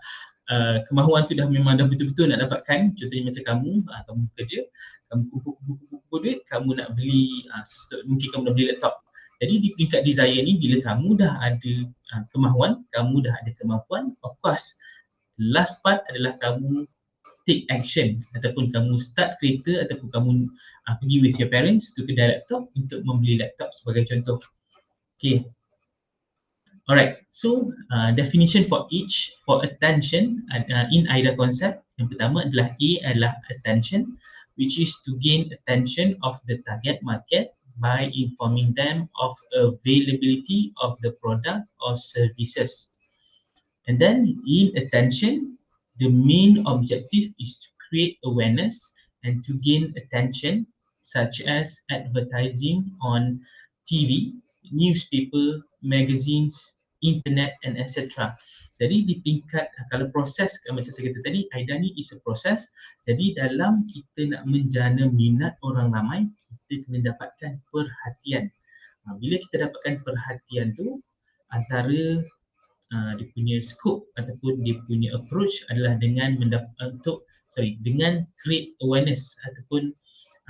kemahuan tu dah memang dah betul-betul nak dapatkan, contohnya macam kamu kerja, kamu kumpul duit, kamu nak beli, mungkin kamu nak beli laptop. Jadi di peringkat desire ni, bila kamu dah ada kemahuan, kamu dah ada kemampuan, of course last part adalah kamu take action ataupun kamu start kereta ataupun kamu pergi with your parents to kedai laptop untuk membeli laptop sebagai contoh. Okay. Alright, so definition for each for attention in AIDA concept. Yang pertama adalah A adalah attention, which is to gain attention of the target market by informing them of availability of the product or services. And then in attention, the main objective is to create awareness and to gain attention, such as advertising on TV, newspaper, magazines, internet and etc. Jadi di tingkat, kalau proses macam saya kata tadi, AIDA ni is a process. Jadi dalam kita nak menjana minat orang ramai, kita kena dapatkan perhatian. Bila kita dapatkan perhatian tu, antara dia punya scope ataupun dia punya approach adalah dengan dengan create awareness ataupun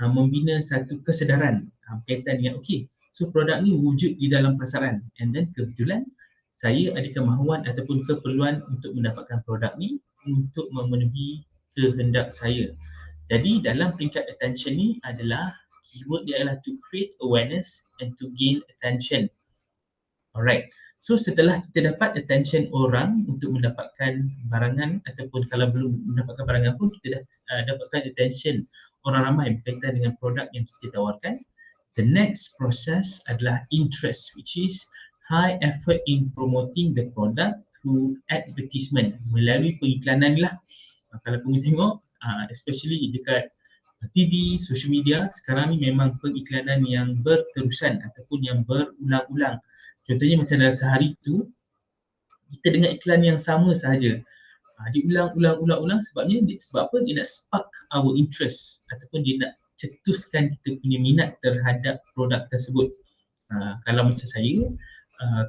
membina satu kesedaran berkaitan dengan okay, so produk ni wujud di dalam pasaran and then kebetulan saya ada kemahuan ataupun keperluan untuk mendapatkan produk ni untuk memenuhi kehendak saya. Jadi dalam peringkat attention ni adalah keyword dia adalah to create awareness and to gain attention. Alright. So setelah kita dapat attention orang untuk mendapatkan barangan ataupun kalau belum mendapatkan barangan pun kita dah dapatkan attention orang ramai berkaitan dengan produk yang kita tawarkan. The next process adalah interest, which is high effort in promoting the product through advertisement, melalui pengiklanan lah. Kalau kamu tengok, especially dekat TV, social media, sekarang ni memang pengiklanan yang berterusan ataupun yang berulang-ulang. Contohnya macam dalam sehari tu, kita dengar iklan yang sama sahaja. Diulang-ulang sebab apa? Dia nak spark our interest ataupun dia nak cetuskan kita punya minat terhadap produk tersebut. Kalau macam saya,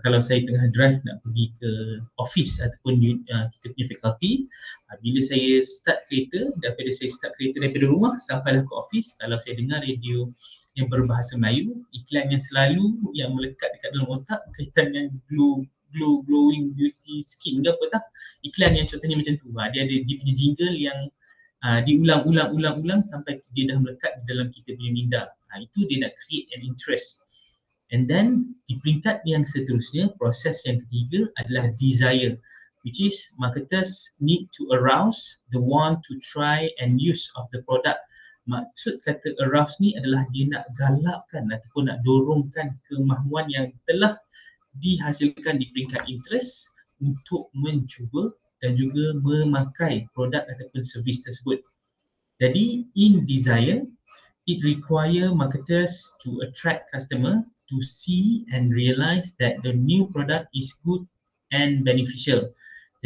kalau saya tengah drive nak pergi ke office ataupun kita punya faculty, bila saya start kereta, daripada rumah sampailah ke office, kalau saya dengar radio yang berbahasa Melayu, iklan yang selalu yang melekat dekat dalam otak berkaitan dengan glowing beauty skin ke apa tak, iklan yang contohnya macam tu, dia punya jingle yang diulang-ulang sampai dia dah melekat dalam kita punya minda. Itu dia nak create an interest. And then di peringkat yang seterusnya, proses yang ketiga adalah desire. which is marketers need to arouse the want to try and use of the product. Maksud kata arouse ni adalah dia nak galakkan ataupun nak dorongkan kemahuan yang telah dihasilkan di peringkat interest untuk mencuba dan juga memakai produk ataupun servis tersebut. Jadi in desire, it require marketers to attract customer to see and realize that the new product is good and beneficial.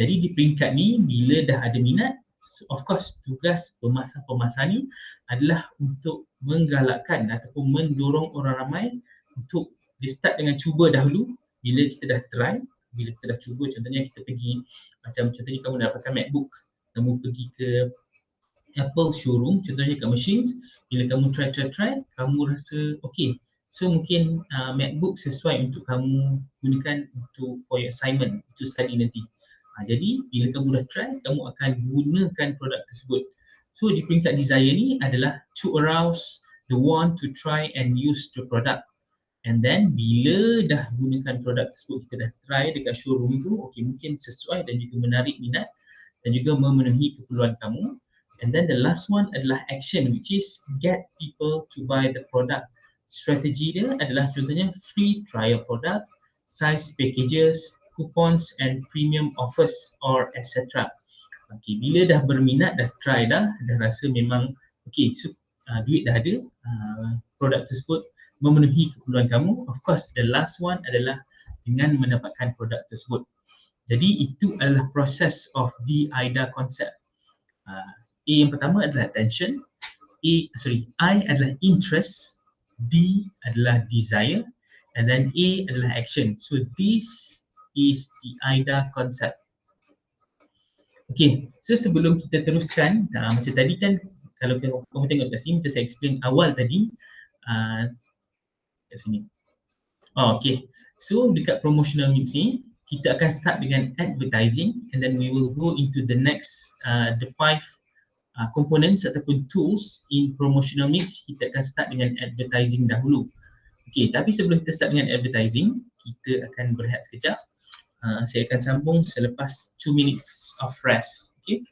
Jadi di peringkat ni, bila dah ada minat, so of course tugas pemasar ni adalah untuk menggalakkan ataupun mendorong orang ramai untuk dia start dengan cuba dahulu. Bila kita dah try, bila kita dah cuba, contohnya kita pergi, macam contohnya kamu dah pakai MacBook, kamu pergi ke Apple showroom, contohnya kat machines, bila kamu try, kamu rasa okay. So mungkin MacBook sesuai untuk kamu gunakan untuk for your assignment, untuk study nanti. Jadi bila kamu dah try, kamu akan gunakan produk tersebut. So di peringkat desire ni adalah to arouse the want to try and use the product. And then bila dah gunakan produk tersebut, kita dah try dekat showroom tu, okay, mungkin sesuai dan juga menarik minat dan juga memenuhi keperluan kamu. And then the last one adalah action, which is get people to buy the product. Strategi dia adalah contohnya free trial product, size packages, coupons and premium offers or etc. Okay, bila dah berminat, dah try dah rasa memang okay, so duit dah ada, produk tersebut memenuhi keperluan kamu. Of course, the last one adalah dengan mendapatkan produk tersebut. Jadi itu adalah proses of the AIDA concept. A yang pertama adalah attention, I adalah interest, D adalah desire, and then A adalah action. So this is the AIDA concept. Okay, so sebelum kita teruskan, macam tadi kan, kalau kamu tengok kat sini, macam saya explain awal tadi, kat sini. Okay, so dekat promotional mix ni, kita akan start dengan advertising, and then we will go into the next, the 5 components ataupun tools in promotional mix. Kita akan start dengan advertising dahulu. Okay, tapi sebelum kita start dengan advertising, kita akan berehat sekejap. Saya akan sambung selepas 2 minutes of rest. Okay.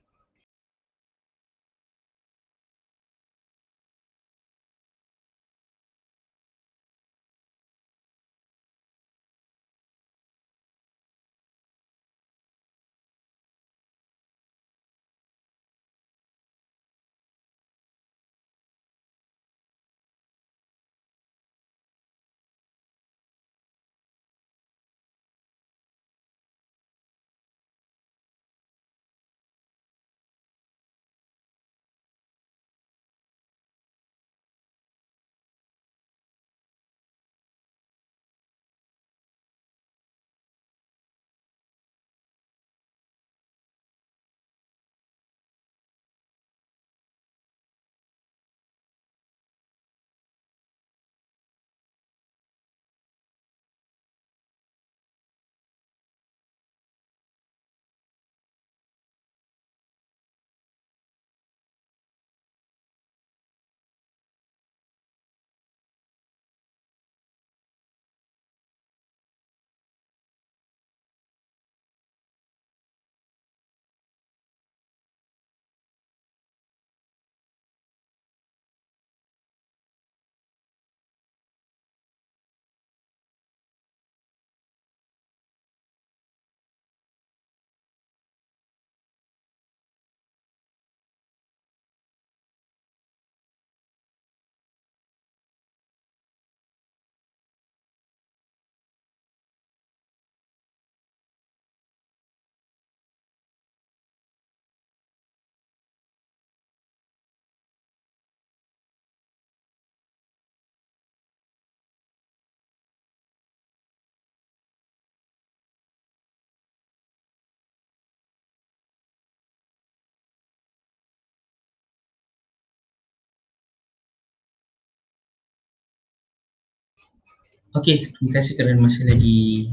Okay, terima kasih kerana masih lagi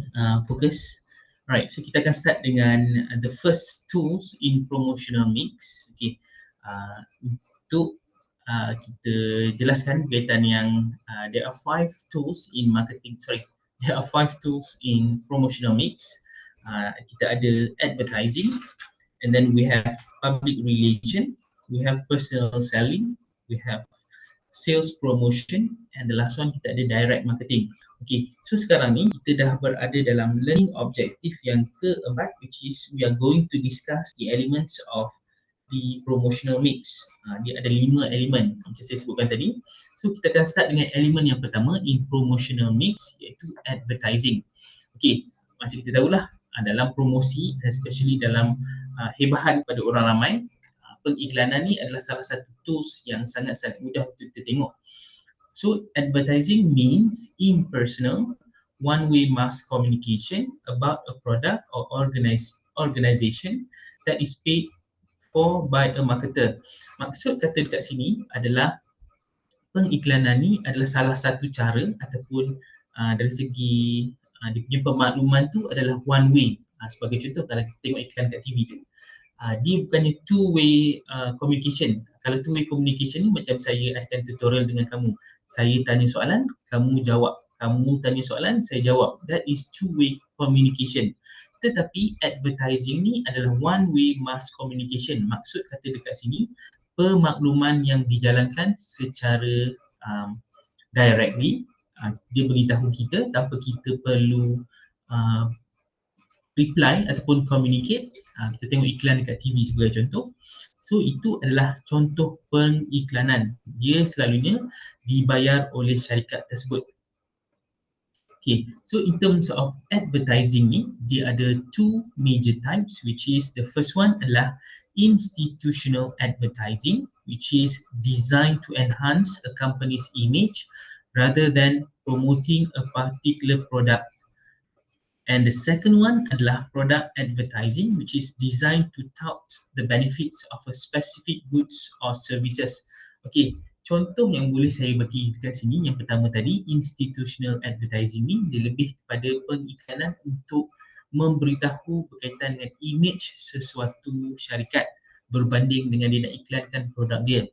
fokus. Alright, so kita akan start dengan the first tools in promotional mix. Okay, untuk kita jelaskan berkaitan yang there are 5 tools in marketing. There are 5 tools in promotional mix. kita ada advertising, and then we have public relation, we have personal selling, we have sales promotion, and the last one kita ada direct marketing. Okay, so sekarang ni kita dah berada dalam learning objective yang keempat, which is we are going to discuss the elements of the promotional mix. Dia ada 5 elemen yang saya sebutkan tadi. So kita akan start dengan elemen yang pertama in promotional mix, iaitu advertising. Okay, macam kita tahulah, dalam promosi, especially dalam hebahan pada orang ramai, pengiklanan ni adalah salah satu tools yang sangat-sangat mudah untuk kita tengok. So advertising means impersonal, one-way mass communication about a product or organization that is paid for by a marketer. Maksud kata dekat sini adalah pengiklanan ni adalah salah satu cara ataupun dari segi dia punya pemakluman tu adalah one way. Sebagai contoh, kalau kita tengok iklan kat TV tu, dia bukannya two-way communication. Kalau two-way communication ni macam saya adakan tutorial dengan kamu. Saya tanya soalan, kamu jawab. Kamu tanya soalan, saya jawab. That is two-way communication. Tetapi advertising ni adalah one-way mass communication. Maksud kata dekat sini, pemakluman yang dijalankan secara directly. Dia beritahu kita tanpa kita perlu reply ataupun communicate. Kita tengok iklan dekat TV sebagai contoh. So itu adalah contoh pengiklanan. Dia selalunya dibayar oleh syarikat tersebut. Okay, so in terms of advertising ni, dia ada two major types, which is the first one adalah institutional advertising, which is designed to enhance a company's image rather than promoting a particular product. And the second one adalah product advertising, which is designed to tout the benefits of a specific goods or services. Okay, contoh yang boleh saya bagi dekat sini, yang pertama tadi, institutional advertising ni, dia lebih kepada pengiklanan untuk memberitahu berkaitan dengan image sesuatu syarikat berbanding dengan dia nak iklankan produk dia.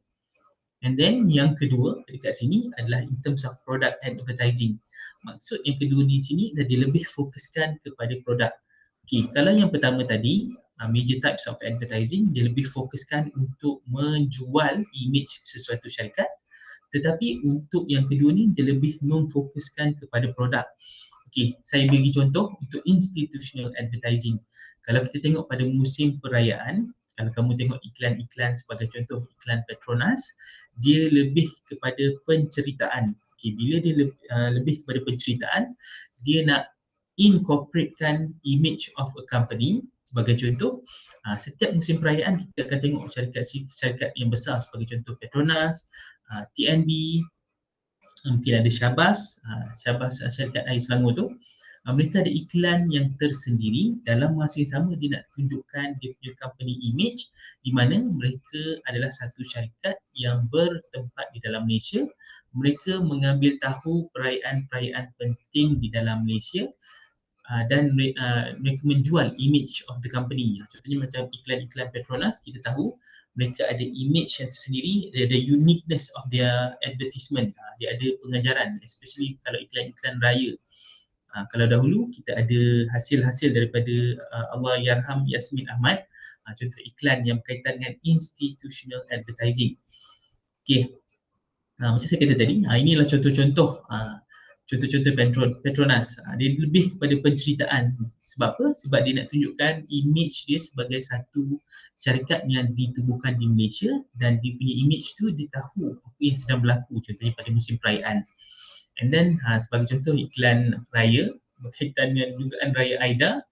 And then yang kedua dekat sini adalah in terms of product advertising. Maksud yang kedua di sini adalah dia lebih fokuskan kepada produk. Okay, kalau yang pertama tadi, major types of advertising, dia lebih fokuskan untuk menjual image sesuatu syarikat. Tetapi untuk yang kedua ni, dia lebih memfokuskan kepada produk. Okay, saya bagi contoh untuk institutional advertising. Kalau kita tengok pada musim perayaan, kalau kamu tengok iklan-iklan sebagai contoh iklan Petronas, dia lebih kepada penceritaan. Okay, bila dia lebih kepada penceritaan, dia nak incorporatekan image of a company. Sebagai contoh, setiap musim perayaan kita akan tengok syarikat yang besar sebagai contoh Petronas, TNB, mungkin ada Syabas syarikat air Selangor tu. Mereka ada iklan yang tersendiri. Dalam masa yang sama dia nak tunjukkan dia punya company image, di mana mereka adalah satu syarikat yang bertempat di dalam Malaysia. Mereka mengambil tahu perayaan-perayaan penting di dalam Malaysia dan mereka menjual image of the company. Contohnya macam iklan-iklan Petronas, kita tahu mereka ada image yang tersendiri, dia ada uniqueness of their advertisement. Dia ada pengajaran, especially kalau iklan-iklan raya. Kalau dahulu kita ada hasil-hasil daripada Allahyarham Yasmin Ahmad, contoh iklan yang berkaitan dengan institutional advertising. Okay, macam saya kata tadi, inilah contoh-contoh Petronas. Dia lebih kepada penceritaan. Sebab apa? Sebab dia nak tunjukkan image dia sebagai satu syarikat yang ditubuhkan di Malaysia, dan dia punya image tu dia tahu apa yang sedang berlaku, contohnya pada musim perayaan. And then sebagai contoh iklan raya berkaitan dengan jugaan raya Aida.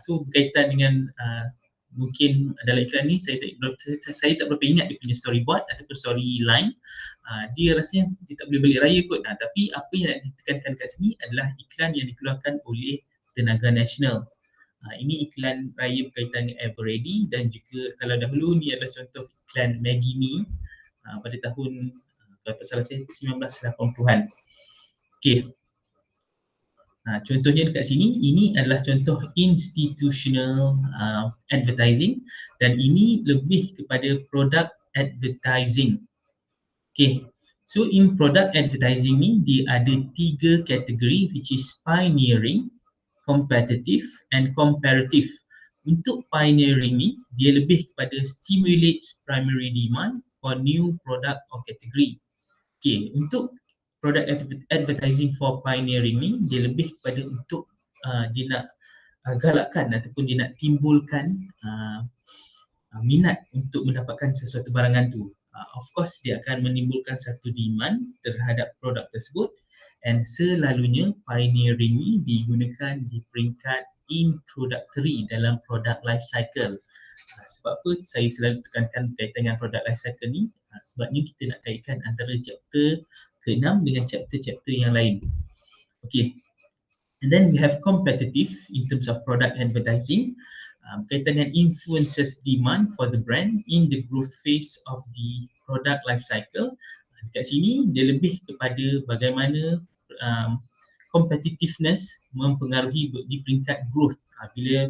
So berkaitan dengan mungkin dalam iklan ni saya tak berapa ingat dia punya storyboard ataupun storyline. Dia rasanya dia tak boleh balik raya kot. Tapi apa yang nak ditekankan kat sini adalah iklan yang dikeluarkan oleh Tenaga Nasional. Ini iklan raya berkaitan dengan Everready, dan juga kalau dahulu ni adalah contoh iklan Maggi Mee pada tahun kalau tak salah saya 1980-an. Okay. Contohnya dekat sini, ini adalah contoh institutional advertising, dan ini lebih kepada product advertising. Okay. So in product advertising ni, dia ada 3 kategori, which is pioneering, competitive and comparative. Untuk pioneering ni, dia lebih kepada stimulates primary demand for new product or category. Okay, untuk product advertising for pioneering ni, dia lebih kepada untuk dia nak galakkan ataupun dia nak timbulkan minat untuk mendapatkan sesuatu barangan tu. Of course, dia akan menimbulkan satu demand terhadap produk tersebut, and selalunya pioneering ni digunakan di peringkat introductory dalam product life cycle. Sebab apa saya selalu tekankan berkaitan dengan product life cycle ni? Sebabnya kita nak kaitkan antara chapter ke-6 dengan chapter-chapter yang lain. Okay. And then we have competitive in terms of product advertising. Berkaitan dengan influences demand for the brand in the growth phase of the product life cycle. Dekat sini dia lebih kepada bagaimana competitiveness mempengaruhi di peringkat growth. Bila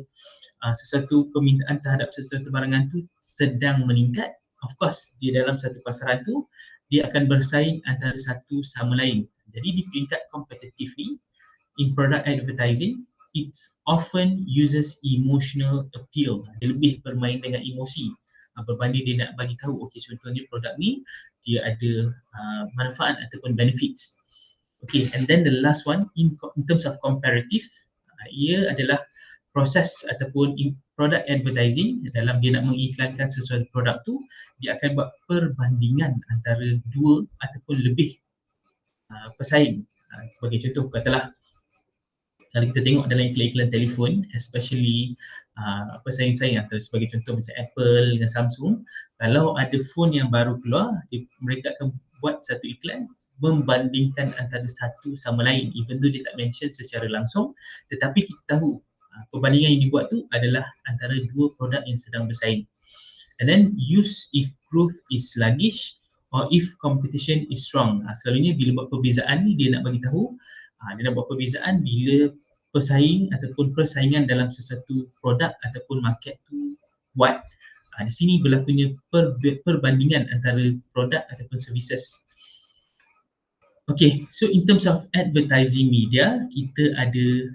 sesuatu permintaan terhadap sesuatu barangan tu sedang meningkat, of course di dalam satu pasaran tu dia akan bersaing antara satu sama lain. Jadi di peringkat kompetitif ni, in product advertising, it often uses emotional appeal. Dia lebih bermain dengan emosi berbanding dia nak bagi tahu, okey, contohnya produk ni dia ada manfaat ataupun benefits. Okay, and then the last one in terms of comparative, ia adalah proses ataupun product advertising. Dalam dia nak mengiklankan sesuatu produk tu, dia akan buat perbandingan antara dua ataupun lebih pesaing. Sebagai contoh, katalah kalau kita tengok dalam iklan-iklan telefon, especially pesaing-pesaing atau sebagai contoh macam Apple dengan Samsung, kalau ada phone yang baru keluar, mereka akan buat satu iklan membandingkan antara satu sama lain, even though dia tak mention secara langsung, tetapi kita tahu perbandingan yang dibuat tu adalah antara dua produk yang sedang bersaing. And then use if growth is sluggish or if competition is strong. Selalunya bila buat perbezaan ni, dia nak bagi tahu, dia nak buat perbezaan bila pesaing ataupun persaingan dalam sesuatu produk ataupun market tu kuat. Di sini berlakunya perbandingan antara produk ataupun services. Okay, so in terms of advertising media, kita ada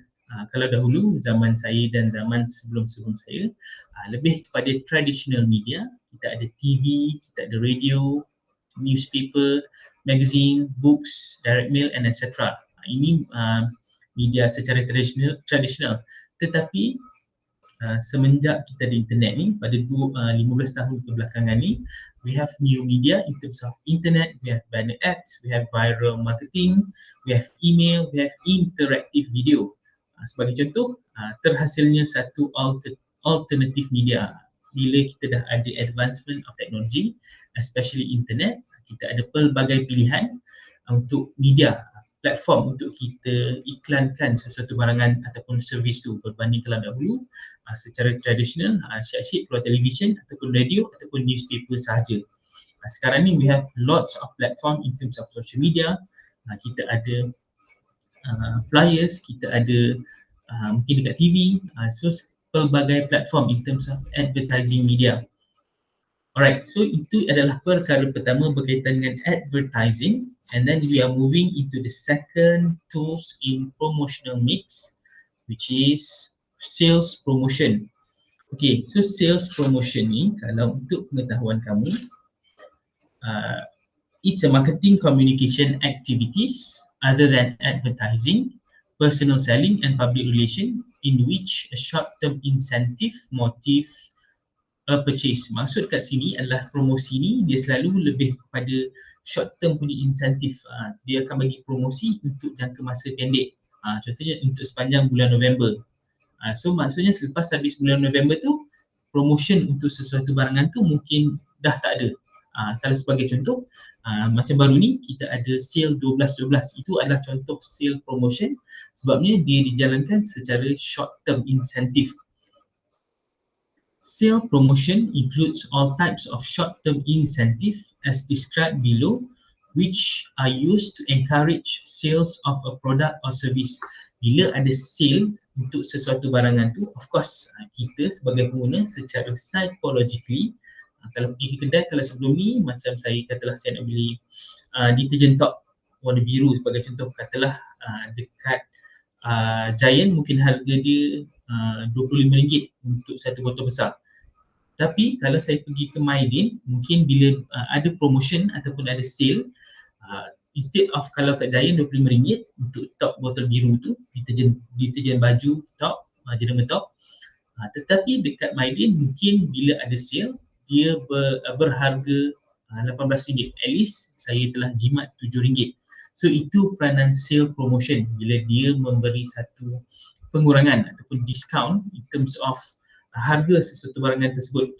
kalau dahulu zaman saya dan zaman sebelum-sebelum saya, lebih kepada traditional media. Kita ada TV, kita ada radio, newspaper, magazine, books, direct mail and etc. Ini media secara tradisional. Tetapi semenjak kita ada internet ni, pada 15 tahun kebelakangan ni, we have new media in terms of internet, we have banner ads, we have viral marketing, we have email, we have interactive video. Sebagai contoh, terhasilnya satu alternative media. Bila kita dah ada advancement of technology, especially internet, kita ada pelbagai pilihan untuk media, platform untuk kita iklankan sesuatu barangan ataupun servis tu, berbanding kalau dahulu secara tradisional asyik-asyik keluar television ataupun radio ataupun newspaper sahaja. Sekarang ni we have lots of platform in terms of social media. Kita ada flyers, kita ada mungkin dekat TV, so pelbagai platform in terms of advertising media. Alright, so itu adalah perkara pertama berkaitan dengan advertising, and then we are moving into the second tools in promotional mix, which is sales promotion. Okay, so sales promotion ni, kalau untuk pengetahuan kamu, it's a marketing communication activities other than advertising, personal selling and public relation in which a short-term incentive motive a purchase. Maksud kat sini adalah promosi ni dia selalu lebih kepada short-term punya insentif. Dia akan bagi promosi untuk jangka masa pendek. Contohnya untuk sepanjang bulan November. So maksudnya selepas habis bulan November tu, promotion untuk sesuatu barangan tu mungkin dah tak ada. Kalau sebagai contoh, macam baru ni kita ada sale 12-12. Itu adalah contoh sale promotion sebabnya dia dijalankan secara short-term incentive. Sale promotion includes all types of short-term incentive as described below, which are used to encourage sales of a product or service. Bila ada sale untuk sesuatu barangan tu, of course kita sebagai pengguna secara psychologically, kalau pergi ke kedai, kalau sebelum ni macam saya katalah saya nak beli detergent top warna biru sebagai contoh, katalah dekat Giant mungkin harga dia RM25 untuk satu botol besar. Tapi kalau saya pergi ke Mydin, mungkin bila ada promotion ataupun ada sale, instead of kalau kat Giant RM25 untuk top botol biru tu, deterjen baju top, jenama top. Tetapi dekat Mydin mungkin bila ada sale, dia berharga RM18. At least saya telah jimat RM7. So itu peranan sale promotion bila dia memberi satu pengurangan ataupun discount in terms of harga sesuatu barangan tersebut.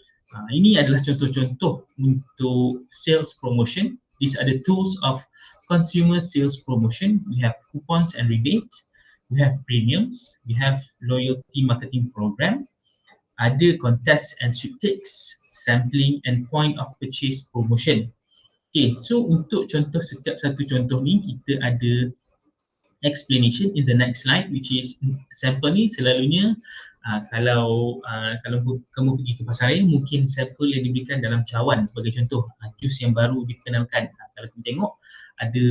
Ini adalah contoh-contoh untuk sales promotion. These are the tools of consumer sales promotion. We have coupons and rebates, we have premiums, we have loyalty marketing program, ada contest and sweepstakes, sampling and point of purchase promotion. Okay, so untuk contoh setiap satu contoh ni kita ada explanation in the next slide, which is sampel ni selalunya kalau kamu pergi ke pasaraya, mungkin sampel yang diberikan dalam cawan sebagai contoh, jus yang baru dikenalkan. Kalau kamu tengok ada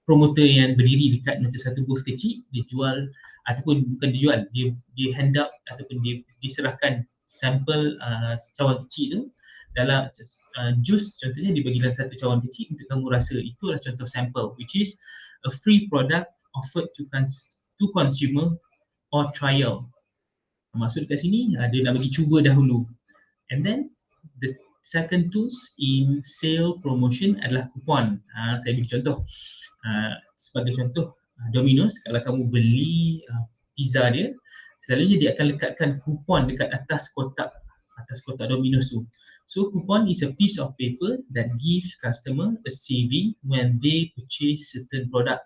promoter yang berdiri dekat macam satu booth kecil, dia jual ataupun bukan dia jual, dia hand out ataupun dia diserahkan sampel cawan kecil tu dalam jus, contohnya dia bagi dalam satu cawan kecil untuk kamu rasa. Itu adalah contoh sampel, which is a free product offered to consumer or trial. Maksud kat sini dia nak bagi cuba dahulu. And then the second tools in sale promotion adalah kupon. Saya bagi contoh. Sebagai contoh, Domino's, kalau kamu beli pizza dia, selalunya dia akan lekatkan kupon dekat atas kotak Domino's tu. So coupon is a piece of paper that gives customer a saving when they purchase certain product.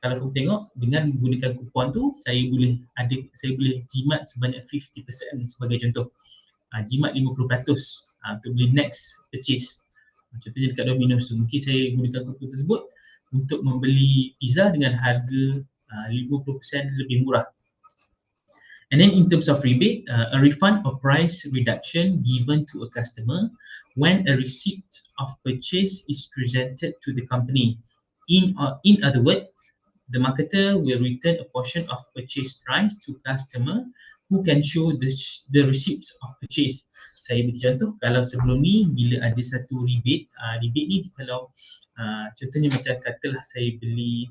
Kalau kamu tengok, dengan menggunakan kupon tu, saya boleh jimat sebanyak 50% sebagai contoh. Jimat 50% untuk beli next purchase. Contohnya dekat Domino's tu, mungkin saya gunakan kupon tersebut untuk membeli pizza dengan harga 50% lebih murah. And then in terms of rebate, a refund or price reduction given to a customer when a receipt of purchase is presented to the company. In other words, the marketer will return a portion of purchase price to customer who can show the receipts of purchase. Saya bagi contoh, kalau sebelum ni bila ada satu rebate, rebate ni kalau contohnya macam katalah saya beli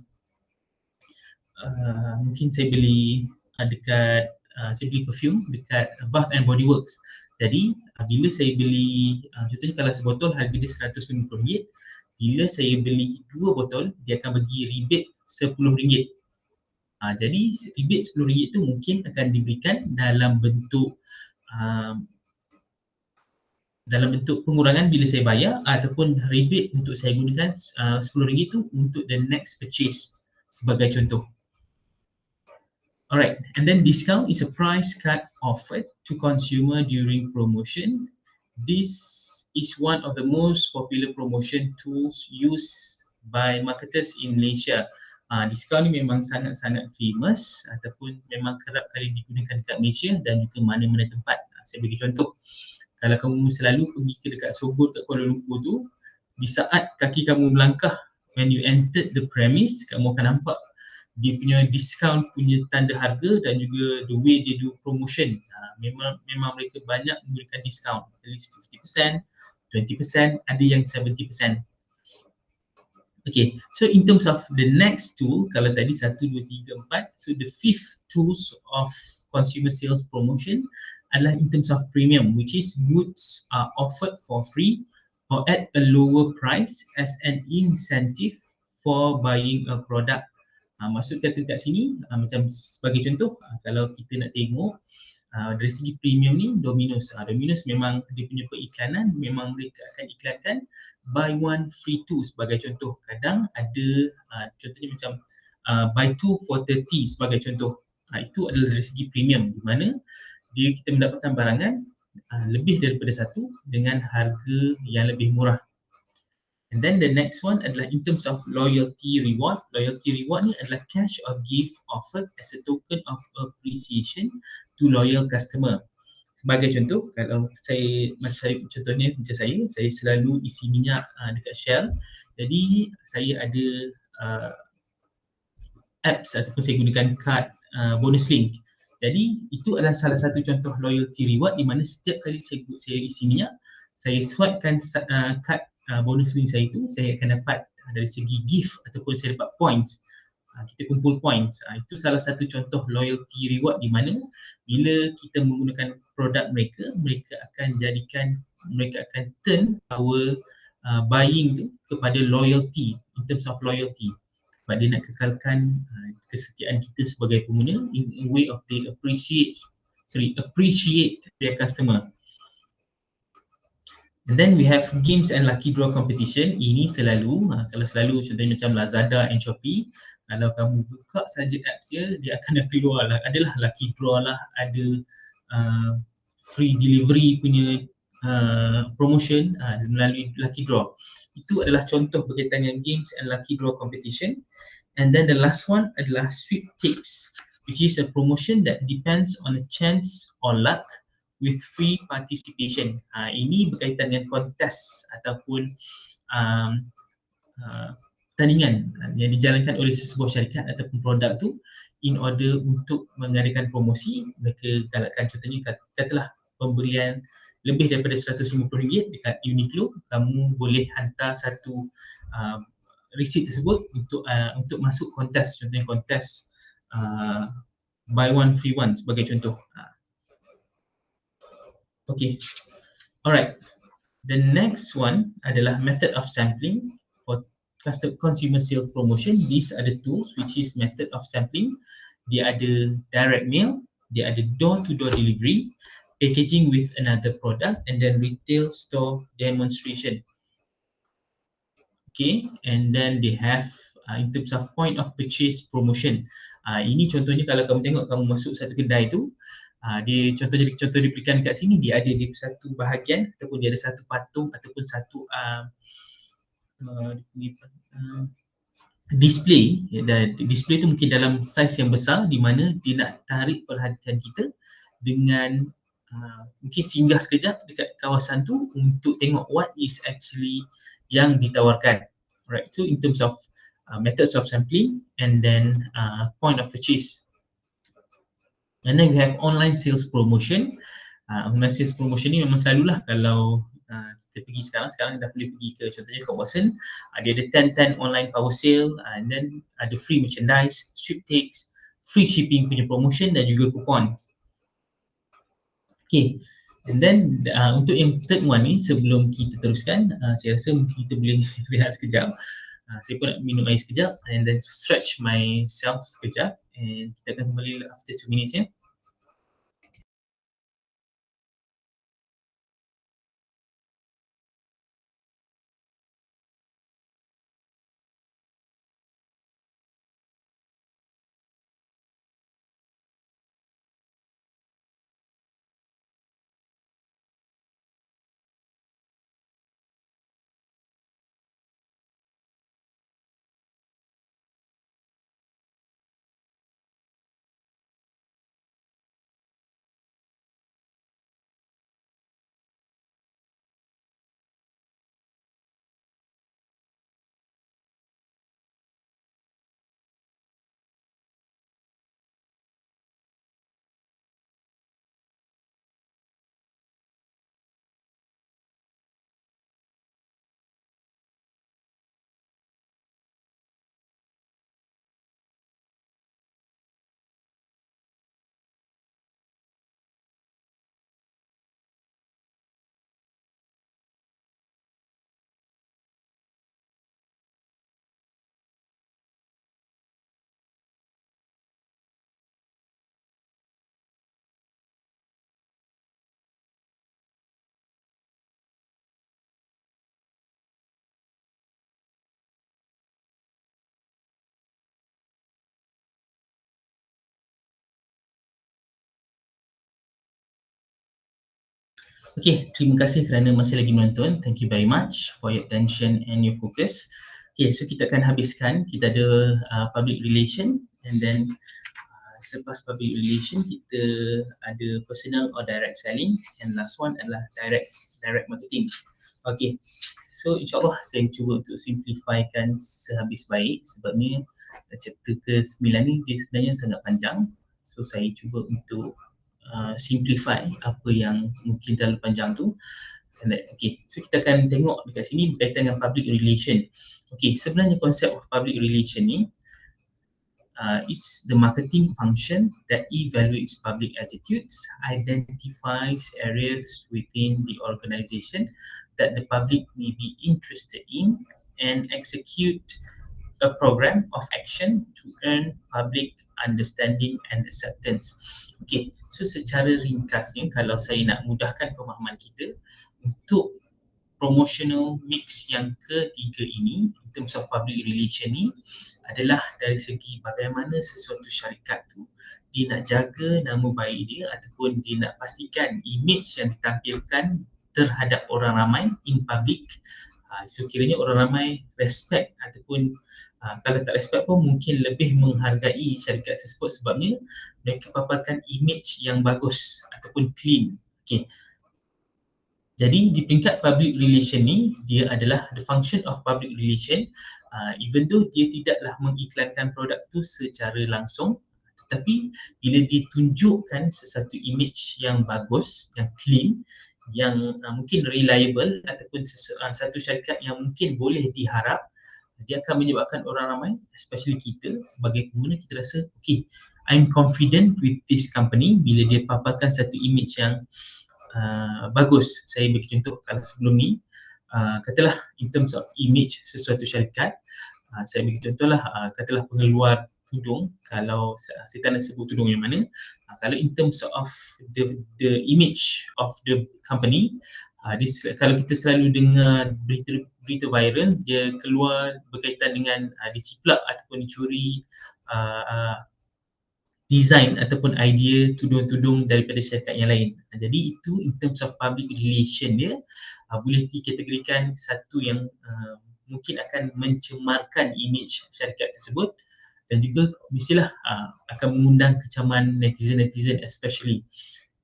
mungkin saya beli dekat saya beli perfume dekat Bath and Body Works. Jadi bila saya beli contohnya kalau sebotol harga dia RM150, bila saya beli 2 botol dia akan bagi rebate RM10. Jadi rebate RM10 tu mungkin akan diberikan dalam bentuk pengurangan bila saya bayar, ataupun rebate untuk saya gunakan RM10 tu untuk the next purchase sebagai contoh. Alright, and then discount is a price cut offered to consumer during promotion. This is one of the most popular promotion tools used by marketers in Malaysia. Discount ni memang sangat-sangat famous ataupun memang kerap kali digunakan dekat Malaysia dan juga mana-mana tempat. Saya bagi contoh, kalau kamu selalu pergi ke dekat Sogor kat Kuala Lumpur tu, di saat kaki kamu melangkah, when you entered the premise, kamu akan nampak dia punya discount punya standard harga dan juga the way they do promotion. Memang mereka banyak memberikan discount, at least 50%, 20%, ada yang 70%. Okay, so in terms of the next tool, kalau tadi 1, 2, 3, 4, so the fifth tools of consumer sales promotion adalah in terms of premium, which is goods are offered for free or at a lower price as an incentive for buying a product. Maksud kata kat sini, macam sebagai contoh, kalau kita nak tengok dari segi premium ni, Domino's memang dia punya periklanan, memang mereka akan iklankan buy one free two sebagai contoh. Kadang ada contohnya macam buy two for 30 sebagai contoh. Itu adalah dari segi premium, di mana kita mendapatkan barangan lebih daripada satu dengan harga yang lebih murah. And then the next one adalah in terms of loyalty reward. Loyalty reward ni adalah cash or gift offered as a token of appreciation to loyal customer. Sebagai contoh, kalau contohnya macam saya selalu isi minyak dekat Shell. Jadi saya apps ataupun saya gunakan kad bonus link. Jadi itu adalah salah satu contoh loyalty reward di mana setiap kali saya isi minyak, saya swipekan kad bonus link saya itu, saya akan dapat dari segi gift ataupun saya dapat points. Kita kumpul points. Itu salah satu contoh loyalty reward di mana bila kita menggunakan produk mereka, mereka akan turn our buying tu kepada loyalty, in terms of loyalty. Sebab dia nak kekalkan kesetiaan kita sebagai pengguna in a way of they appreciate their customer. And then we have games and lucky draw competition. Ini selalu, kalau selalu contohnya macam Lazada and Shopee, kalau kamu buka saja apps dia akan keluar lah, adalah lucky draw lah, ada free delivery punya promotion melalui lucky draw. Itu adalah contoh berkaitan dengan games and lucky draw competition. And then the last one adalah sweepstakes, which is a promotion that depends on a chance or luck with free participation. Ini berkaitan dengan kontes ataupun pertandingan yang dijalankan oleh sesebuah syarikat ataupun produk tu in order untuk mengadakan promosi. Mereka galakkan, contohnya katalah pembelian lebih daripada RM150 dekat Uniqlo, kamu boleh hantar satu receipt tersebut untuk masuk kontes, contohnya kontes buy one free one sebagai contoh. Okay, alright. The next one adalah method of sampling for consumer sales promotion. These are the tools which is method of sampling. Dia ada direct mail, dia ada door-to-door delivery, packaging with another product, and then retail store demonstration. Okay, and then they have in terms of point of purchase promotion. Ini contohnya kalau kamu tengok kamu masuk satu kedai tu, dia contoh diberikan kat sini, dia ada di satu bahagian ataupun dia ada satu patung ataupun satu display. Display tu mungkin dalam saiz yang besar di mana dia nak tarik perhatian kita dengan mungkin singgah sekejap dekat kawasan tu untuk tengok what is actually yang ditawarkan. Alright, so in terms of methods of sampling and then point of purchase. And then we have online sales promotion. Online sales promotion ni memang selalulah kalau kita pergi sekarang dah boleh pergi ke contohnya ke Watson, dia ada 10 online power sale, and then ada free merchandise, sweepstakes, free shipping punya promotion dan juga coupon. Okay, and then untuk yang third one ni sebelum kita teruskan, saya rasa mungkin kita boleh rehat sekejap. Saya pun nak minum air sekejap and then stretch myself sekejap, and kita akan kembali after 2 minutes ya. Okay, terima kasih kerana masih lagi menonton. Thank you very much for your attention and your focus. Okay, so kita akan habiskan, kita ada public relation, and then selepas public relation kita ada personal or direct selling, and last one adalah direct marketing. Okay, so insyaAllah saya cuba untuk simplifikan sehabis baik sebabnya chapter ke-9 ni dia sebenarnya sangat panjang. So saya cuba untuk simplify apa yang mungkin terlalu panjang tu. Okay, so kita akan tengok dekat sini berkaitan dengan public relation. Okay, sebenarnya konsep of public relation ni is the marketing function that evaluates public attitudes, identifies areas within the organization that the public may be interested in, and execute a program of action to earn public understanding and acceptance. Okay, so secara ringkasnya kalau saya nak mudahkan pemahaman kita untuk promotional mix yang ketiga ini, in terms of public relation ni, adalah dari segi bagaimana sesuatu syarikat tu dia nak jaga nama baik dia ataupun dia nak pastikan image yang ditampilkan terhadap orang ramai in public. So kiranya orang ramai respect ataupun kalau tak respect pun mungkin lebih menghargai syarikat tersebut sebabnya mereka paparkan image yang bagus ataupun clean. Okay. Jadi di peringkat public relation ni, dia adalah the function of public relation, even though dia tidaklah mengiklankan produk tu secara langsung, tetapi bila dia tunjukkan sesuatu image yang bagus, yang clean, yang mungkin reliable ataupun satu syarikat yang mungkin boleh diharap, dia akan menyebabkan orang ramai, especially kita sebagai pengguna, kita rasa okay, I'm confident with this company bila dia paparkan satu image yang bagus. Saya bagi contoh kalau sebelum ni katalah in terms of image sesuatu syarikat, saya bagi contohlah katalah pengeluar tudung, kalau saya tak nak sebut tudung yang mana, kalau in terms of the image of the company, kalau kita selalu dengar berita viral, dia keluar berkaitan dengan diciplak ataupun dicuri design ataupun idea tudung-tudung daripada syarikat yang lain. Jadi itu in terms of public relation dia boleh dikategorikan satu yang mungkin akan mencemarkan image syarikat tersebut dan juga mestilah akan mengundang kecaman netizen-netizen especially.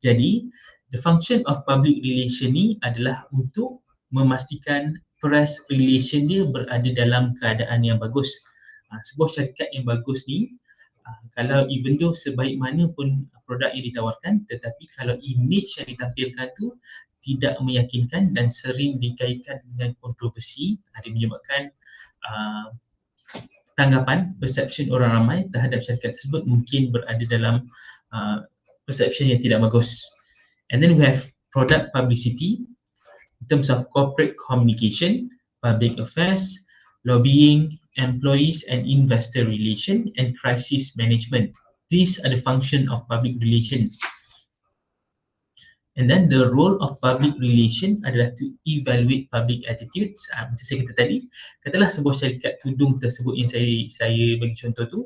Jadi the function of public relation ni adalah untuk memastikan press relation dia berada dalam keadaan yang bagus. Sebuah syarikat yang bagus ni, kalau even though sebaik mana pun produk yang ditawarkan, tetapi kalau image yang ditampilkan tu tidak meyakinkan dan sering dikaitkan dengan kontroversi, ada menyebabkan tanggapan, perception orang ramai terhadap syarikat tersebut mungkin berada dalam perception yang tidak bagus. And then we have product publicity in terms of corporate communication, public affairs, lobbying, employees and investor relation, and crisis management. These are the function of public relation. And then the role of public relation adalah to evaluate public attitudes. Macam saya kata tadi, katalah sebuah syarikat tudung tersebut yang saya bagi contoh tu,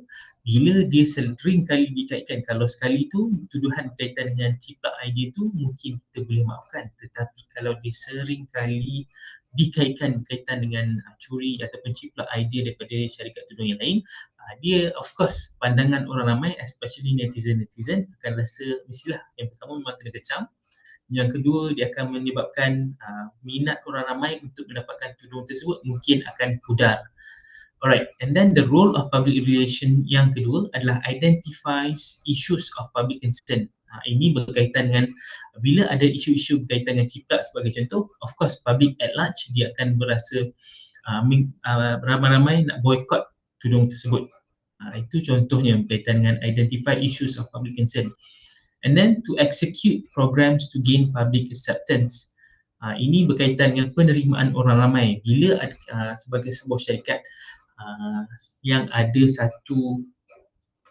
bila dia sering kali dikaitkan, kalau sekali tu tuduhan berkaitan dengan ciplak idea tu mungkin kita boleh maafkan, tetapi kalau dia sering kali dikaitkan berkaitan dengan curi ataupun ciplak idea daripada syarikat tudung yang lain, dia of course pandangan orang ramai especially netizen-netizen akan rasa mestilah yang pertama memang kena kecam, yang kedua dia akan menyebabkan minat orang ramai untuk mendapatkan tudung tersebut mungkin akan pudar. Alright, and then the role of public relation yang kedua adalah identifies issues of public concern. Ini berkaitan dengan bila ada isu-isu berkaitan dengan ciplak sebagai contoh, of course public at large dia akan berasa ramai-ramai nak boycott tudung tersebut. Itu contohnya berkaitan dengan identify issues of public concern. And then to execute programs to gain public acceptance. Ini berkaitan dengan penerimaan orang ramai. Bila sebagai sebuah syarikat yang ada satu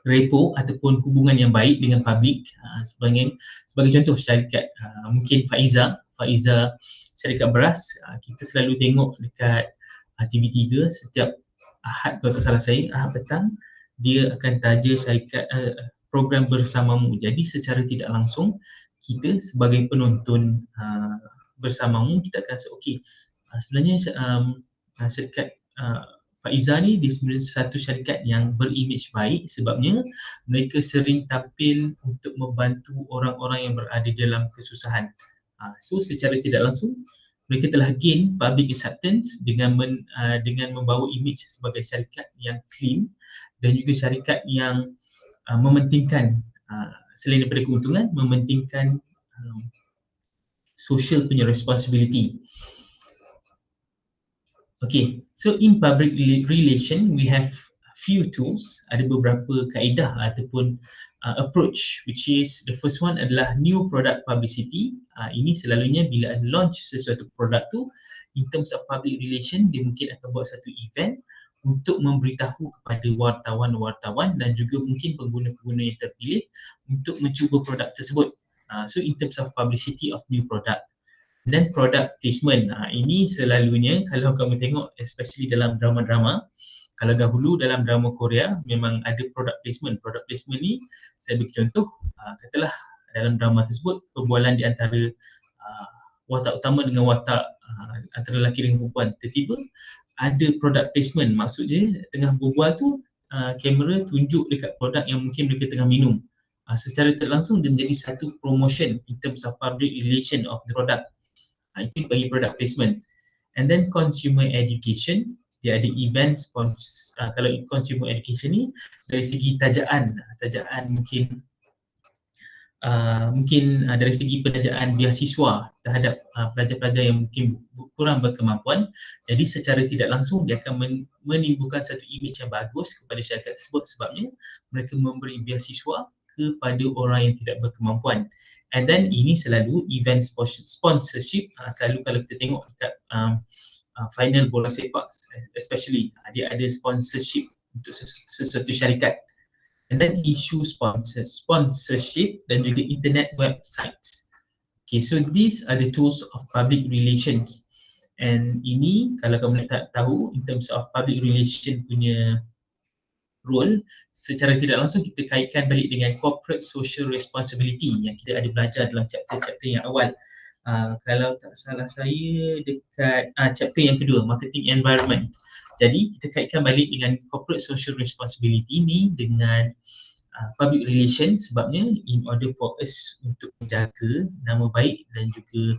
repo ataupun hubungan yang baik dengan publik, sebagai contoh syarikat mungkin Faiza syarikat beras, kita selalu tengok dekat TV3 setiap Ahad kalau tak salah saya, Ahad petang dia akan taja syarikat program bersamamu. Jadi secara tidak langsung kita sebagai penonton bersamamu, kita akan rasa okey, sebenarnya syarikat Faiza ni dia sebenarnya satu syarikat yang berimage baik sebabnya mereka sering tampil untuk membantu orang-orang yang berada dalam kesusahan. So secara tidak langsung mereka telah gain public acceptance dengan membawa image sebagai syarikat yang clean dan juga syarikat yang mementingkan selain daripada keuntungan, mementingkan social punya responsibility. Okay, so in public relation, we have few tools, ada beberapa kaedah ataupun approach, which is the first one adalah new product publicity. Ini selalunya bila launch sesuatu produk tu, in terms of public relation, dia mungkin akan buat satu event untuk memberitahu kepada wartawan-wartawan dan juga mungkin pengguna-pengguna yang terpilih untuk mencuba produk tersebut. So in terms of publicity of new product. Dan product placement, ini selalunya kalau kamu tengok especially dalam drama-drama, kalau dahulu dalam drama Korea memang ada product placement. Product placement ni saya beri contoh, katalah dalam drama tersebut perbualan di antara watak utama dengan watak antara lelaki dengan perempuan, tiba-tiba ada product placement. Maksudnya tengah berbual tu kamera tunjuk dekat produk yang mungkin mereka tengah minum. Secara tak langsung dia menjadi satu promotion in terms of public relation of the product. Itu bagi product placement. And then consumer education, dia ada event kalau consumer education ni dari segi tajaan mungkin dari segi penajaan beasiswa terhadap pelajar-pelajar yang mungkin kurang berkemampuan. Jadi secara tidak langsung dia akan menimbulkan satu image yang bagus kepada syarikat tersebut sebabnya mereka memberi beasiswa kepada orang yang tidak berkemampuan. And then ini selalu event sponsorship, selalu kalau kita tengok dekat final bola sepak especially, dia ada sponsorship untuk sesuatu syarikat. And then issue sponsorship dan juga internet websites. Okay, so these are the tools of public relations. And ini kalau kamu nak tahu in terms of public relation punya role, secara tidak langsung kita kaitkan balik dengan corporate social responsibility yang kita ada belajar dalam chapter-chapter yang awal. Kalau tak salah saya dekat chapter yang kedua, marketing environment. Jadi kita kaitkan balik dengan corporate social responsibility ni dengan public relation sebabnya in order for us untuk menjaga nama baik dan juga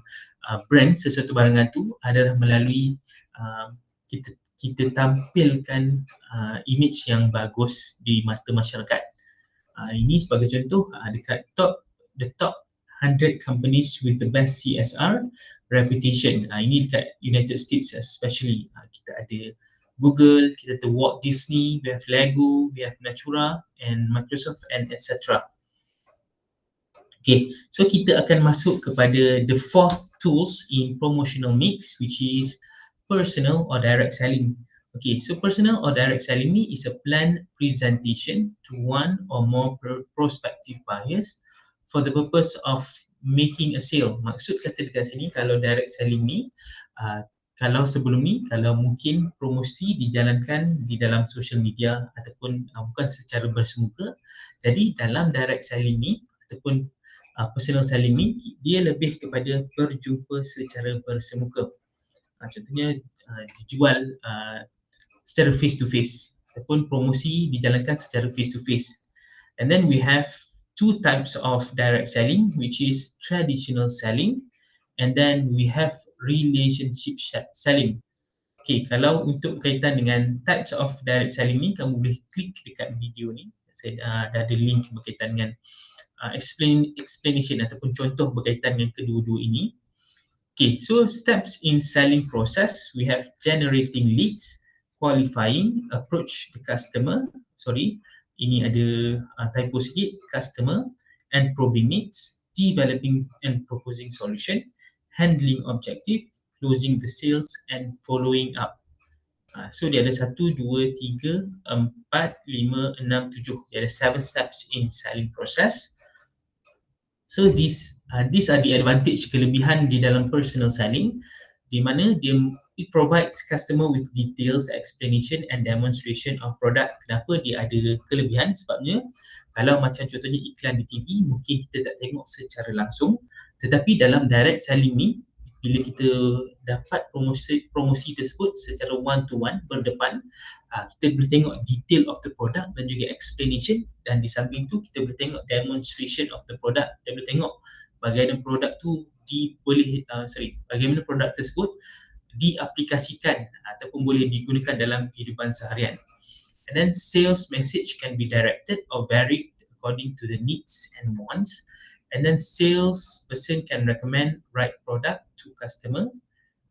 brand sesuatu barangan tu adalah melalui kita tampilkan image yang bagus di mata masyarakat. Ini sebagai contoh dekat the top 100 companies with the best CSR reputation. Ini dekat United States especially. Kita ada Google, kita ada Walt Disney, we have Lego, we have Natura and Microsoft and etc. Okay, so kita akan masuk kepada the fourth tools in promotional mix, which is personal or direct selling. Okay, so personal or direct selling ni is a planned presentation to one or more prospective buyers for the purpose of making a sale. Maksud kata dekat sini kalau direct selling ni, kalau sebelum ni, kalau mungkin promosi dijalankan di dalam social media ataupun bukan secara bersemuka. Jadi dalam direct selling ni ataupun personal selling ni, dia lebih kepada berjumpa secara bersemuka. Contohnya dijual secara face to face ataupun promosi dijalankan secara face to face. And then we have two types of direct selling, which is traditional selling and then we have relationship selling. Okay, kalau untuk berkaitan dengan types of direct selling ni, kamu boleh klik dekat video ni. Saya dah ada link berkaitan dengan explanation ataupun contoh berkaitan dengan kedua-dua ini. Okay, so steps in selling process, we have generating leads, qualifying, approach the customer, ini ada typo sikit, customer, and probing needs, developing and proposing solution, handling objective, closing the sales, and following up. So dia ada 1, 2, 3, 4, 5, 6, 7. Dia ada 7 steps in selling process. So these are the advantage, kelebihan di dalam personal selling, di mana it provides customer with details, explanation and demonstration of product. Kenapa dia ada kelebihan? Sebabnya kalau macam contohnya iklan di TV, mungkin kita tak tengok secara langsung, tetapi dalam direct selling ni, bila kita dapat promosi tersebut secara one to one, berdepan, kita boleh tengok detail of the product dan juga explanation, dan di samping tu kita boleh tengok demonstration of the product. Kita boleh tengok bagaimana produk tu bagaimana produk tersebut diaplikasikan ataupun boleh digunakan dalam kehidupan seharian. And then sales message can be directed or varied according to the needs and wants. And then sales person can recommend right product to customer.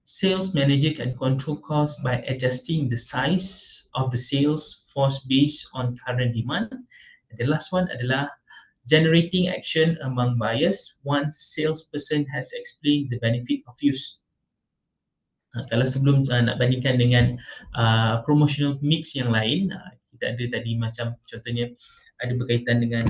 Sales manager can control costs by adjusting the size of the sales force based on current demand. And the last one adalah generating action among buyers once salesperson has explained the benefit of use. Kalau sebelum nak bandingkan dengan promotional mix yang lain, kita ada tadi macam contohnya ada berkaitan dengan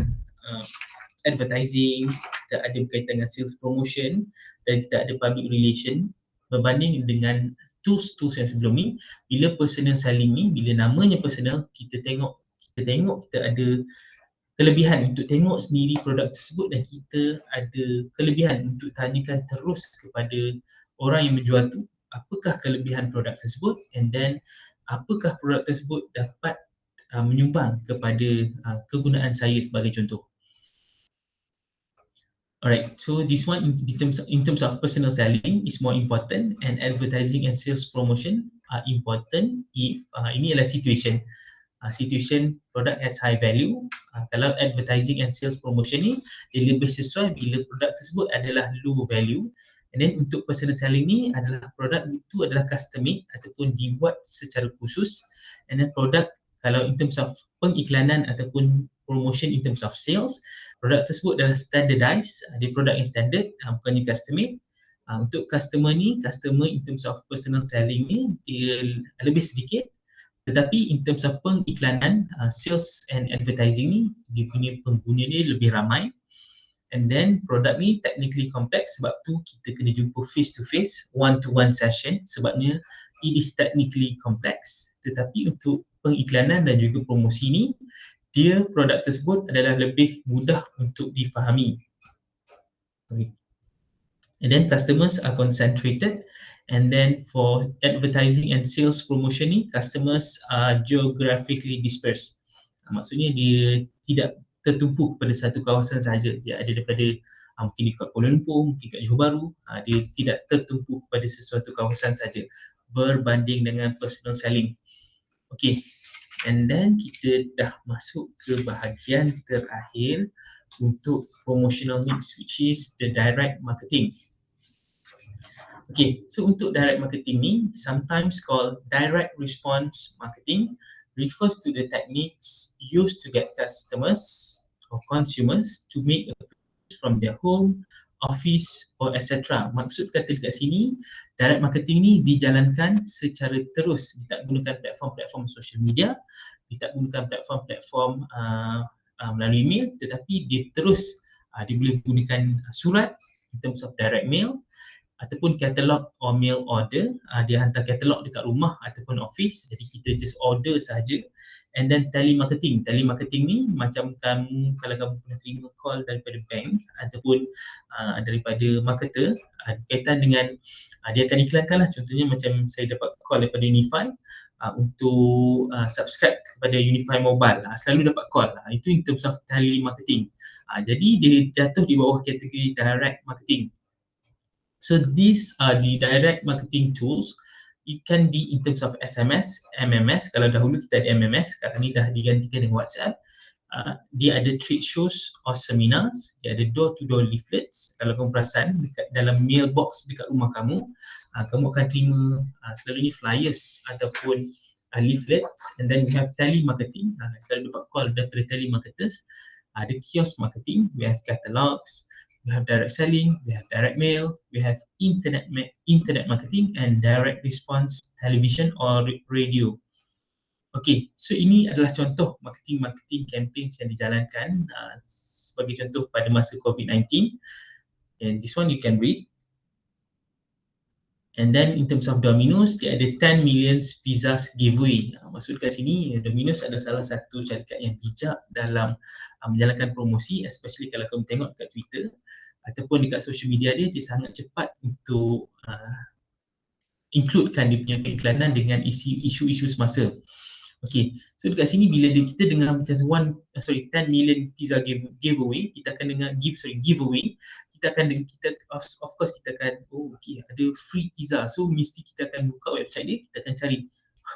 advertising, kita ada berkaitan dengan sales promotion, dan kita ada public relation. Berbanding dengan tools-tools yang sebelum ni, bila personal selling ni, bila namanya personal, kita tengok kita ada kelebihan untuk tengok sendiri produk tersebut, dan kita ada kelebihan untuk tanyakan terus kepada orang yang menjual tu apakah kelebihan produk tersebut, and then apakah produk tersebut dapat menyumbang kepada kegunaan saya sebagai contoh. Alright, so this one in terms of personal selling is more important, and advertising and sales promotion are important if ini adalah situation product has high value. Kalau advertising and sales promotion ni dia lebih sesuai bila produk tersebut adalah low value. And then untuk personal selling ni adalah produk itu adalah custom made ataupun dibuat secara khusus. And then produk, kalau in terms of pengiklanan ataupun promotion in terms of sales, produk tersebut adalah standardized, dia produk yang standard, bukannya custom made. Untuk customer in terms of personal selling ni dia lebih sedikit, tetapi in terms of pengiklanan, sales and advertising ni dia punya pengguna dia lebih ramai. And then produk ni technically complex, sebab tu kita kena jumpa face to face, one to one session, sebabnya it is technically complex. Tetapi untuk pengiklanan dan juga promosi ni, dia produk tersebut adalah lebih mudah untuk difahami. And then customers are concentrated, and then for advertising and sales promotion ni, customers are geographically dispersed. Maksudnya dia tidak tertumpu pada satu kawasan sahaja. Dia ada daripada mungkin dekat Kuala Lumpur, mungkin kat Johor Bahru. Dia tidak tertumpu pada sesuatu kawasan sahaja berbanding dengan personal selling. Okay, and then kita dah masuk ke bahagian terakhir untuk promotional mix, which is the direct marketing. Okay, so untuk direct marketing ni, sometimes called direct response marketing, refers to the techniques used to get customers or consumers to make a purchase from their home, office or etc. Maksud kata dekat sini, direct marketing ni dijalankan secara terus. Dia tak gunakan platform-platform social media, dia tak gunakan platform-platform melalui email, tetapi dia terus dia boleh gunakan surat in terms of direct mail, ataupun katalog or mail order. Dia hantar katalog dekat rumah ataupun office, jadi kita just order sahaja. And then telemarketing ni macam kamu, kalau kamu pernah terima call daripada bank ataupun daripada marketer berkaitan dengan dia akan iklankan lah, contohnya macam saya dapat call daripada Unify untuk subscribe kepada Unify Mobile, selalu dapat call. Itu in terms of telemarketing. Jadi dia jatuh di bawah kategori direct marketing. So these are the direct marketing tools. It can be in terms of SMS, MMS. Kalau dahulu kita ada MMS, sekarang ni dah digantikan dengan WhatsApp. Dia ada trade shows or seminars, dia ada door-to-door leaflets. Kalau kamu perasan, dekat dalam mailbox dekat rumah kamu, kamu akan terima selalunya flyers ataupun leaflets. And then we have telemarketing, selalu dapat call daripada telemarketers. Ada kiosk marketing, we have catalogs, we have direct selling, we have direct mail, we have internet marketing and direct response television or radio. Okay, so ini adalah contoh marketing campaigns yang dijalankan sebagai contoh pada masa COVID-19. And this one you can read. And then in terms of Domino's, dia ada 10 million pizzas giveaway. Maksud kat sini, Domino's adalah salah satu syarikat yang bijak dalam menjalankan promosi, especially kalau kamu tengok dekat Twitter ataupun dekat social media dia sangat cepat untuk includekan dia punya iklanan dengan isu-isu semasa. Okay, so dekat sini bila kita dengar macam 10 million pizza giveaway, kita akan dengar giveaway, kita kita akan of course kita akan ada free pizza, so mesti kita akan buka website dia, kita akan cari.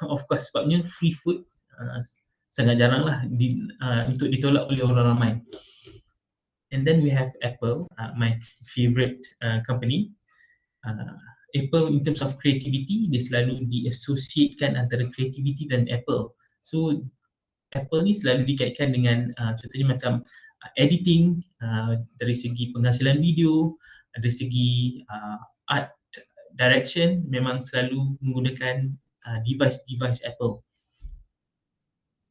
Of course, sebabnya free food sangat jarang lah untuk ditolak oleh orang ramai. And then we have Apple, my favorite company. Apple in terms of creativity, dia selalu diassociatekan antara creativity dan Apple. So Apple ni selalu dikaitkan dengan contohnya macam editing, dari segi penghasilan video, dari segi art direction, memang selalu menggunakan device Apple.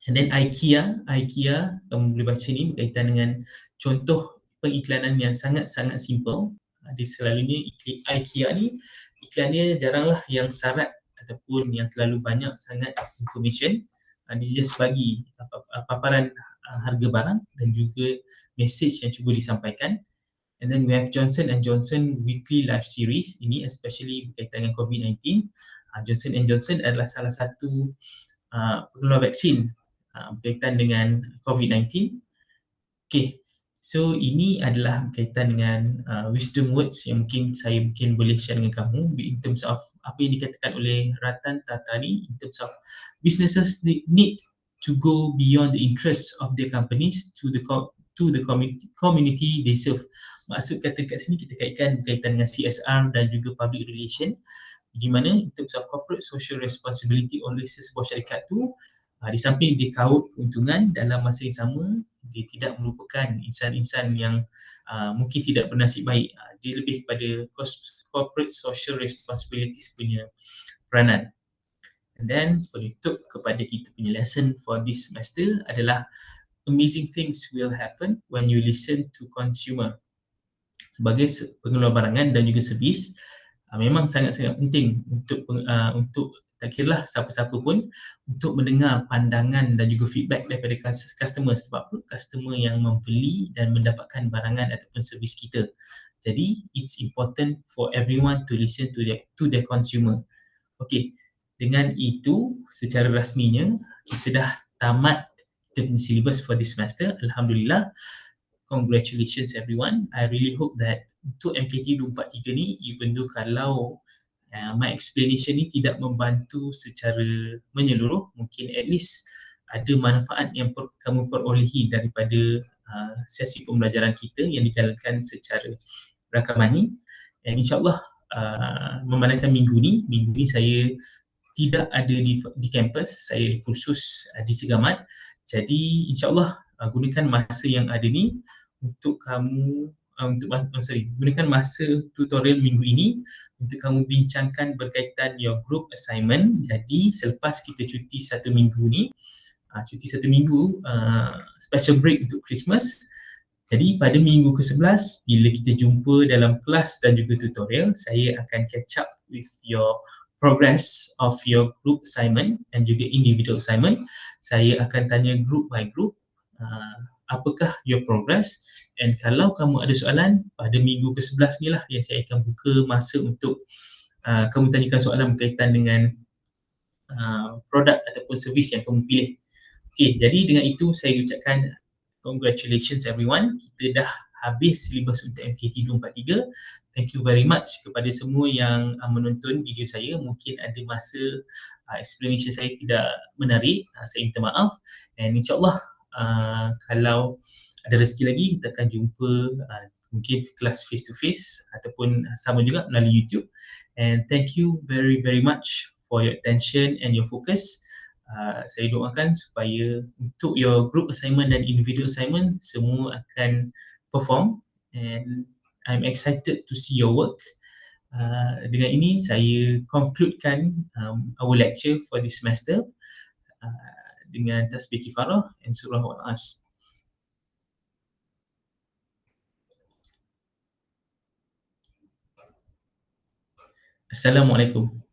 And then IKEA, kamu boleh baca ni berkaitan dengan contoh pengiklanan yang sangat-sangat simple. Dia selalunya IKEA ni iklannya jaranglah yang syarat ataupun yang terlalu banyak sangat information. Dia just bagi paparan harga barang dan juga message yang cuba disampaikan. And then we have Johnson & Johnson weekly live series. Ini especially berkaitan dengan COVID-19. Johnson & Johnson adalah salah satu pengeluar vaksin berkaitan dengan COVID-19. Okay, so ini adalah berkaitan dengan wisdom words yang saya boleh share dengan kamu in terms of apa yang dikatakan oleh Ratan Tata ni, in terms of businesses need to go beyond the interests of their companies to the community they serve. Maksud kata kat sini kita kaitkan berkaitan dengan CSR dan juga public relation, di mana in terms of corporate social responsibility oleh sesebuah syarikat tu, di samping dia kaut keuntungan, dalam masa yang sama dia tidak merupakan insan-insan yang mungkin tidak bernasib baik. Dia lebih kepada corporate social responsibilities punya peranan. And then penutup kepada kita punya lesson for this semester adalah amazing things will happen when you listen to consumer. Sebagai pengeluar barangan dan juga servis, memang sangat-sangat penting untuk tak kiralah siapa-siapa pun untuk mendengar pandangan dan juga feedback daripada customer. Sebab apa? Customer yang membeli dan mendapatkan barangan ataupun servis kita. Jadi it's important for everyone to listen to their consumer. Okay, dengan itu secara rasminya kita dah tamat kita punya syllabus for this semester. Alhamdulillah. Congratulations everyone. I really hope that untuk MKT 243 ni, even though kalau my explanation ni tidak membantu secara menyeluruh, mungkin at least ada manfaat yang kamu perolehi daripada sesi pembelajaran kita yang dijalankan secara rakaman ni. And insyaAllah memandangkan minggu ni saya tidak ada di kampus, saya kursus di Segamat. Jadi insyaAllah gunakan masa yang ada ni untuk kamu gunakan masa tutorial minggu ini untuk kamu bincangkan berkaitan your group assignment. Jadi selepas kita cuti satu minggu ni, special break untuk Christmas. Jadi pada minggu ke-11 bila kita jumpa dalam kelas dan juga tutorial, saya akan catch up with your progress of your group assignment dan juga individual assignment. Saya akan tanya group by group apakah your progress, and kalau kamu ada soalan pada minggu ke-11 ni lah yang saya akan buka masa untuk kamu tanyakan soalan berkaitan dengan produk ataupun servis yang kamu pilih. Okay, jadi dengan itu saya ucapkan congratulations everyone. Kita dah habis syllabus untuk MKT 243. Thank you very much kepada semua yang menonton video saya. Mungkin ada masa explanation saya tidak menarik, saya minta maaf. And insyaAllah kalau ada rezeki lagi kita akan jumpa mungkin kelas face to face ataupun sama juga melalui YouTube. And thank you very very much for your attention and your focus. Saya doakan supaya untuk your group assignment dan individual assignment semua akan perform, and I'm excited to see your work. Dengan ini saya concludekan our lecture for this semester dengan tasbih kifarah and surah Al-As. Assalamualaikum.